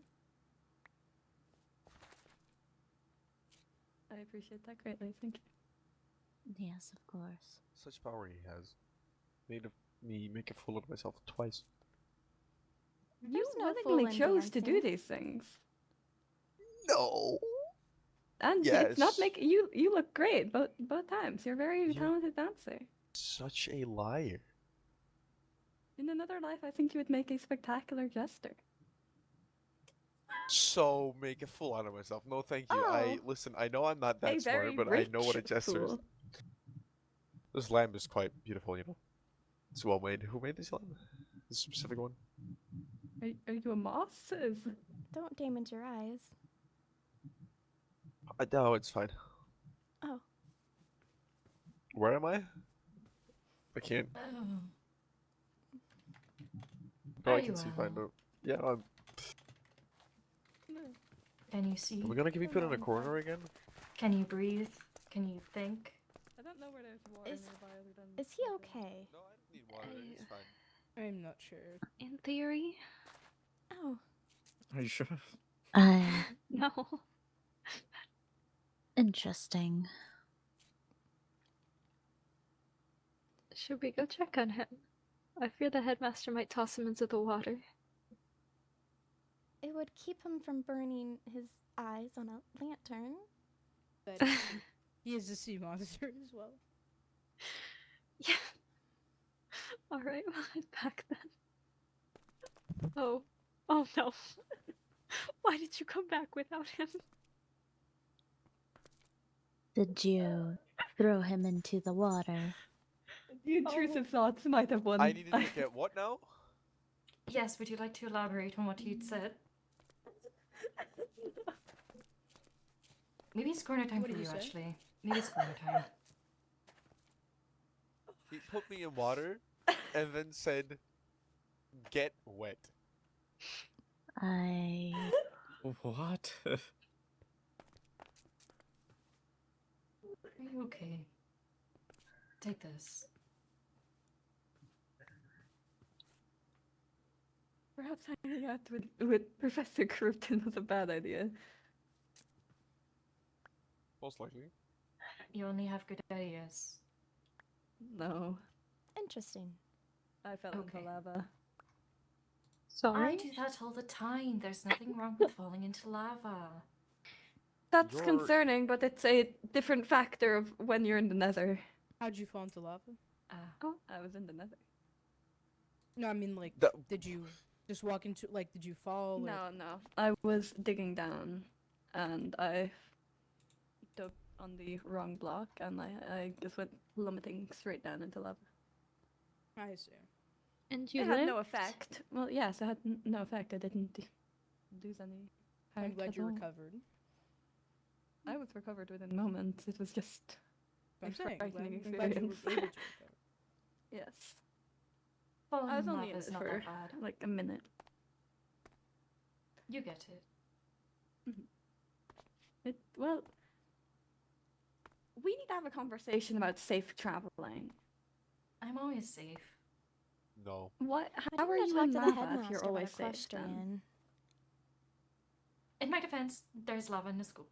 I appreciate that greatly. Thank you. Yes, of course. Such power he has. Made me make a fool of myself twice. You There's no willingly fool in chose to do dancing. these things, No. and it's not Yes. make you. You look great both times. You're a very You- talented dancer. Such a liar. In another life, I think you would make a spectacular jester. So make a fool out of myself. No, thank you. Oh. Listen. I know I'm not A that very smart, but I know what a rich jester is. fool. This lamb is quite beautiful, you know. It's well made. Who made this lamb? This specific one? Are you a moss? Don't damage your eyes. No, it's fine. Oh. Where am I? I can't. Oh. Oh, I Very can see fine. well. No. Yeah, I'm. Can you see? Are we gonna get me put in a corner again? Can you breathe? Can you think? I don't know where there's water Is- nearby other than. Is he okay? No, I don't need water. It's fine. I'm not sure. In theory, Oh. Are you sure? no. Interesting. Should we go check on him? I fear the headmaster might toss him into the water. It would keep him from burning his eyes on a lantern. But he is a sea monster as well. Yeah. Alright, well, I'd back then. Oh. Oh no. Why did you come back without him? Did you throw him into the water? The intrusive thoughts might have won. I needed to get what now? Yes, would you like to elaborate on what you'd said? Maybe it's corner time What for did you, you say? actually. Maybe it's corner time. He put me in water and then said, "Get wet." I. What? Are you okay? Take this. Perhaps hanging out with Professor Croughton was a bad idea. Most likely. You only have good ideas. No, Interesting. I fell Okay. into lava. Sorry? I do that all the time. There's nothing wrong with falling into lava. That's You're- concerning, but it's a different factor of when you're in the nether. How'd you fall into lava? Oh, I was in the nether. No, I mean like, That- did you just walk into did you fall? Or... No, no. I was digging down, and I dug on the wrong block, and I just went plummeting straight down into lava. I see. And you It had no lived? effect. Well, yes, it had no effect. I didn't lose any. I'm heart glad at you all. recovered. I was recovered within moments. It was just a I'm saying, frightening I'm glad you were experience. able to recover. Yes. Falling I was in only lava in is it not for that bad. like a minute. You get it. Well, we need to have a conversation about safe traveling. I'm always safe. No. What? I How are need to you talk in to the lava if headmaster you're about always safe? Then? equestrian. In my defense, there's lava in the school.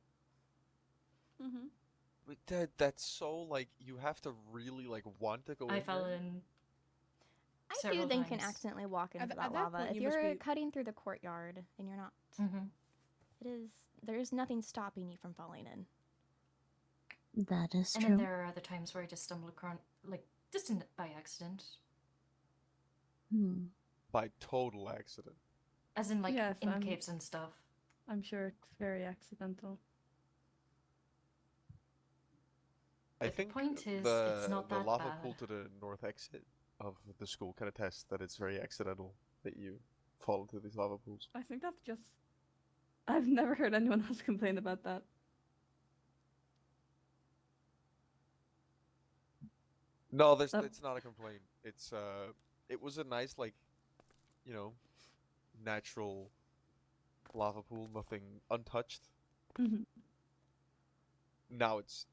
Mm-hmm. But that's so like you have to really like want to go I in fell there. in. I Several do think you can times. accidentally walk into At that that lava. point, If you must you're be- cutting through the courtyard and you're not, Mm-hmm. there's nothing stopping you from falling in. That is And true. then there are other times where I just stumble across, like, just by accident. Hmm. By total accident. As in, like, Yes, in I'm- caves and stuff. I'm sure it's very accidental. I But the think point is, the it's not the that lava bad. pool to the north exit of the school can attest that it's very accidental that you fall into these lava pools. I think that's just I've never heard anyone else complain about that. No, Oh. it's not a complaint. It's it was a nice, like, you know, natural lava pool, nothing untouched. Mhm. Now it's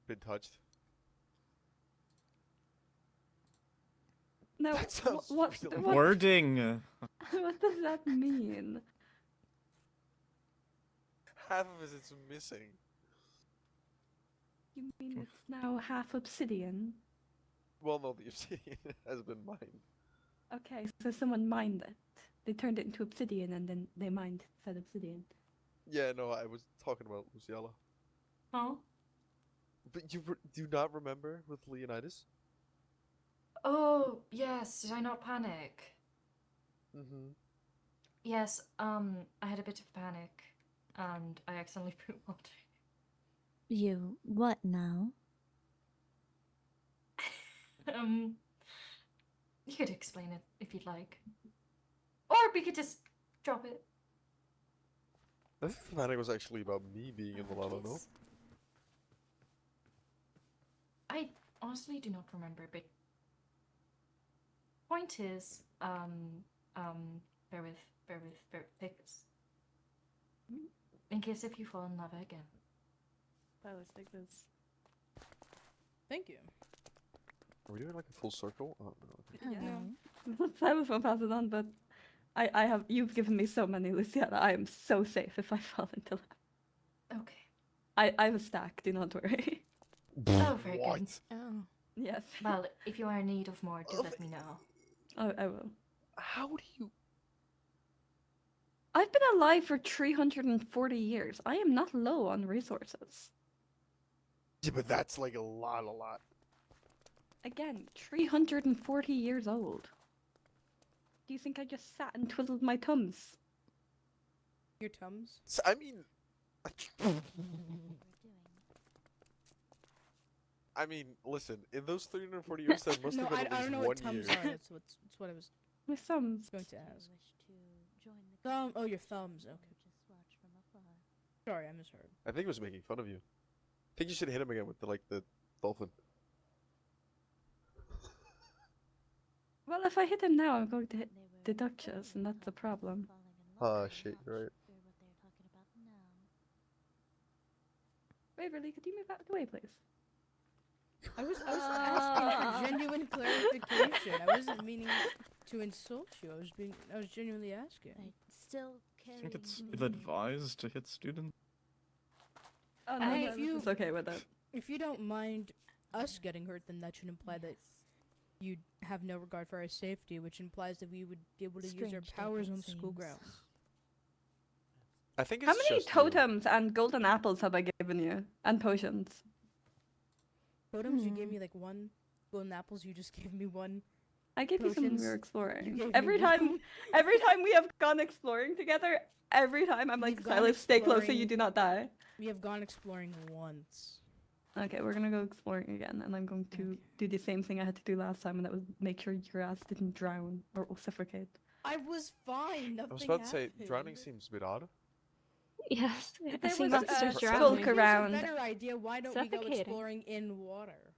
been touched. Now, That sounds really Wording. what does that mean? Half of it's missing. You mean it's now half obsidian? Well, no, the obsidian has been mined. Okay, so someone mined it. They turned it into obsidian and then they mined said obsidian. Yeah, no, I was talking about Lizzaylia. Huh? But you do not remember with Leonidas? Oh, yes, did I not panic? Mm-hmm. Yes, I had a bit of panic, and I accidentally put water. You what now? You could explain it if you'd like. Or we could just drop it. I think the panic was actually about me being in the lava, no? I honestly do not remember, but point is, bear with, in case if you fall in lava again. I always think this. Thank you. Are we doing like a full circle? Oh, no. Yeah. Silas won't pass it on, but you've given me so many, Luciana. I am so safe if I fall into lava. Okay. I have a stack, do not worry. Oh, very What? good. Oh. Yes. Well, if you are in need of more, do let me know. Oh, I will. How do you... I've been alive for 340 years. I am not low on resources. Yeah, but that's like a lot. Again, 340 years old. Do you think I just sat and twiddled my thumbs? Your tums? So, I mean... I mean, listen, in those 340 years, there must have been at I least don't know 1 what year. tums are. That's what I was My thumbs. going to ask. Oh, your thumbs. Okay. Sorry, I misheard. I think he was making fun of you. I think you should hit him again with the dolphin. Well, if I hit him now, I'm going to hit the Duchess, and that's the problem. Shit, you're right. Waverly, could you move out of the way, please? I was asking for genuine clarification. I wasn't meaning to insult you. I was genuinely asking. Still I think it's ill-advised to hit students. Oh, no, it's okay with that. If you don't mind us getting hurt, then that should imply that you have no regard for our safety, which implies that we would be able to use our powers on school grounds. I think it's How many just you. totems and golden apples have I given you? And potions? Totems, you gave me like 1. Golden apples, you just gave me 1. I gave you some when we were You exploring. gave Every me one. time we have gone exploring together, every time I'm like, We've gone Silas, stay close so exploring- you do not die. We have gone exploring once. Okay, we're gonna go exploring again, and I'm going to do the same thing I had to do last time, and that was make sure your ass didn't drown or suffocate. I was fine. Nothing I was about to say, happened. drowning seems a bit odd. Yes, I There see was monsters a drowning. skulk Here's around. a better idea. Why don't we go Suffocating. exploring in water?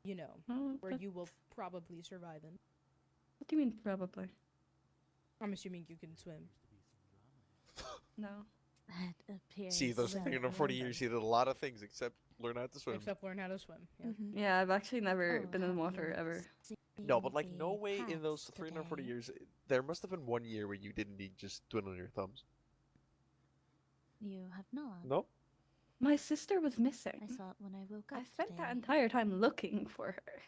You know, Oh, where but- you will probably survive in. What do you mean, probably? I'm assuming you can swim. No. That appears See, those so 340 years, he did a lot of things except learn how to swim. Except learn how to swim. Yeah. Yeah, I've actually never Oh, been in have water you ever. No, but like, no the way in those hats 340 today? years, there must have been 1 year where you didn't need just twiddling your thumbs. You have not. No? My sister was missing. I saw it when I woke up I spent that today. entire time looking for her.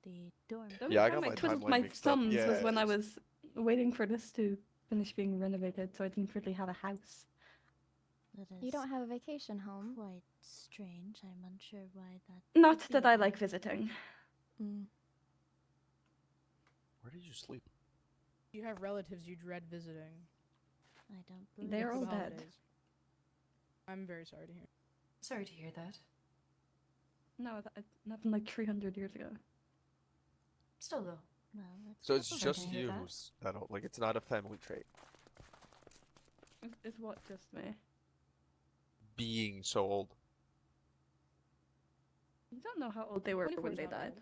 The dorm. The only Yeah, I time got my twiddled timeline my mixed up. thumbs was when I Yes. was waiting for this to finish being renovated, so I didn't really have a house. That You is don't have a vacation home. quite strange. I'm unsure why that. Not would that be. I like visiting. Where did you sleep? You have relatives you dread visiting. I don't believe They're for all the dead. holidays. I'm very sorry to hear. Sorry to hear that. No, that happened like 300 years ago. Still though. Well, that's So it's Sorry just to hear you that. who's that old. Like, it's not a family trait. Is what just me? Being so old. You don't know how old they were 24 when is they not died. old.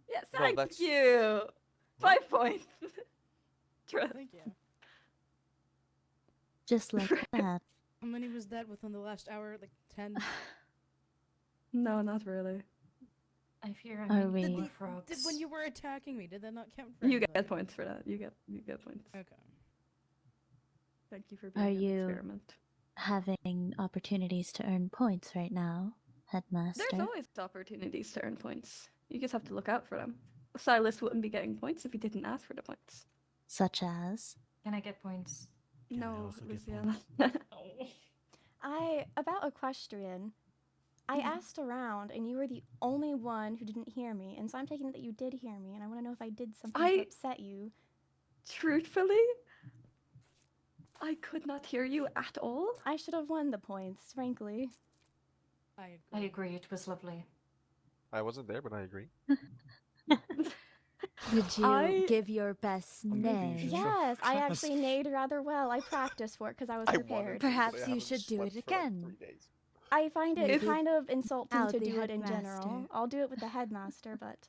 Yes, No, thank that's- you. 5 points. Trust. Thank you. Just like that. How many was that within the last hour? Like 10? No, not really. I fear Are I'm we- eating more Did, frogs. when you were attacking me, did that not count for You get anything? points for that. You get points. Okay. Thank you for being Are an you- experiment. Having opportunities to earn points right now, Headmaster. There's always opportunities to earn points. You just have to look out for them. Silas wouldn't be getting points if he didn't ask for the points. Such as. Can I get points? Can I No, also get Lizzaylia. About Equestrian, I asked around, and you were the only one who didn't hear me, and so I'm taking it that you did hear me, and I want to know if I did something to upset you. Truthfully, I could not hear you at all. I should have won the points, frankly. I I agree, it was lovely. I wasn't there, but I agree. Did you I- give your best Maybe you nay? should- Yes, I Yes. actually neighed rather well. I practiced for it because I was I wanted prepared. to, but I Perhaps you haven't should do slept it for, like, again. 3 days. I find it Maybe. kind of insulting Out to the do it in general. headmaster. I'll do it with the headmaster, but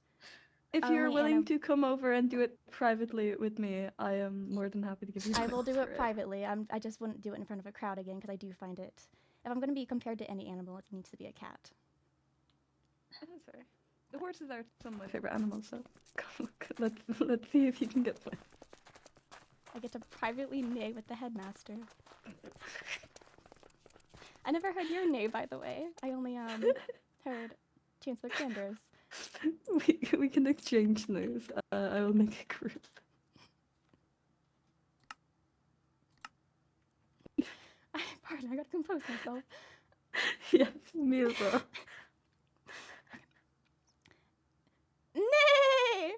If you're Only willing Anna- to come over and do it privately with me, I am more than happy to give you. I will do points it for privately. I just wouldn't do it in front of a crowd again because I do find it. If I'm going to be compared to any animal, it needs to be a cat. That's fair. The horses are some of my favorite animals, so let's see if you can get one. I get to privately neigh with the headmaster. I never heard your neigh, by the way. I only heard Chancellor Canberra's. We can exchange news. I will make a group. Pardon, I gotta compose myself. Yes, me as well. Nay!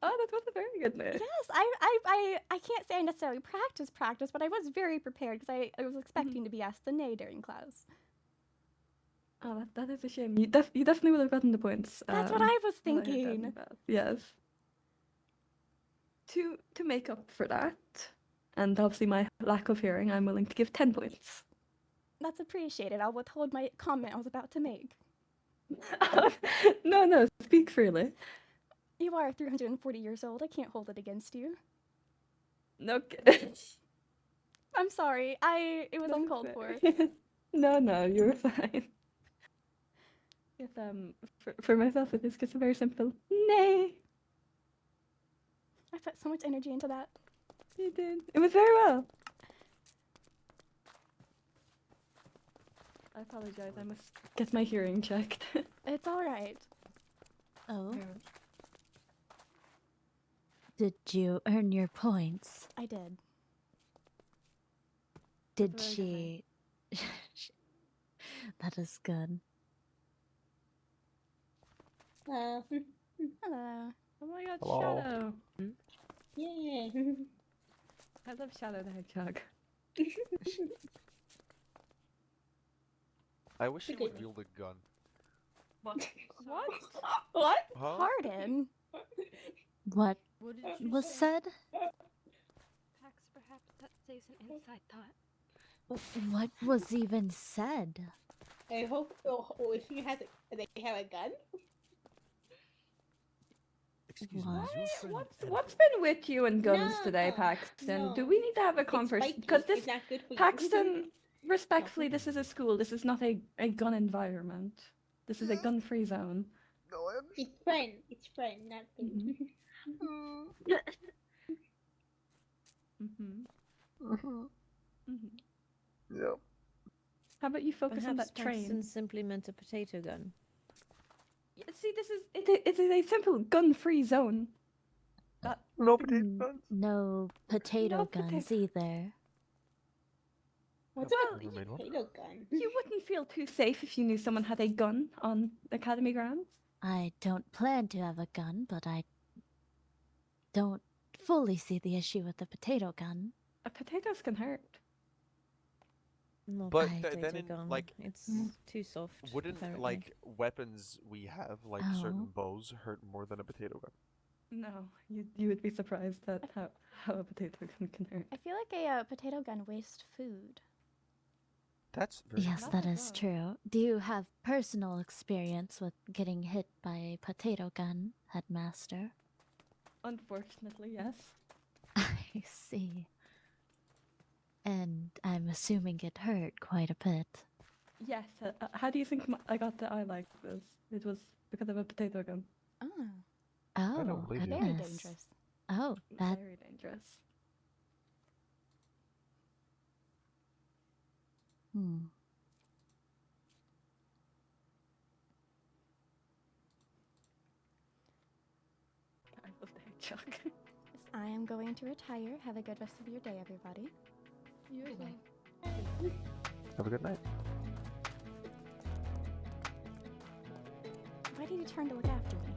Oh, that was a very good name. Yes, I can't say I necessarily practice, but I was very prepared because I was expecting to be asked the nay during class. Oh, that is a shame. You definitely would have gotten the points. That's what I was had done thinking. that. Yes. To make up for that, and obviously my lack of hearing, I'm willing to give 10 points. That's appreciated. I'll withhold my comment I was about to make. No, speak freely. You are 340 years old. I can't hold it against you. No. I'm sorry. It was uncalled for. No, you're fine. Yes, for myself, it is just a very simple nay. I put so much energy into that. You did. It was very well. I apologize. I must get my hearing checked. It's all right. Oh. Did you earn your points? I did. Did Very good she? That is good. Hello. Oh my god, Hello. Shadow! Yay. I love Shadow the Hedgehog. I wish you Okay. would wield a gun. What? What? What? Huh? Pardon. What What did you was say? said? Pax, perhaps that stays an inside thought. What was even said? I hope if you had they have a gun. Excuse What? me, is your friend What's been with you and guns No, today, Paxton? no. Do we need to have a It's conversation? spiky. Because It's this, not good for you. Paxton, respectfully, this is a school. This is not a gun environment. This is a gun-free zone. No, I It's friend. It's friend, not Mhm. understand. Yeah. How about you focus on Perhaps that train? Paxton simply meant a potato gun. Yeah, see, it is a simple gun-free zone. No potato Mm, guns. No potato No guns potato- either. What's Well, a you made one? potato gun? You wouldn't feel too safe if you knew someone had a gun on academy grounds. I don't plan to have a gun, but I don't fully see the issue with the potato gun. Potatoes can hurt. Not But a then potato in, gun. like, It's too soft. Wouldn't apparently. like weapons we have, like certain Oh. bows, hurt more than a potato gun? No, you would be surprised at how a potato gun can hurt. I feel like a potato gun wastes food. That's very Yes, Not that at is all. true. Do you have personal experience with getting hit by a potato gun, Headmaster? Unfortunately, yes. I see. And I'm assuming it hurt quite a bit. Yes. How do you think I got the eye like this? It was because of a potato gun. Oh, Oh, don't believe you. goodness. very dangerous. Oh, that. Very dangerous. Hmm. I love the hedgehog. Yes, I am going to retire. Have a good rest of your day, everybody. You as well. Have a good night. Why did you turn to look after me?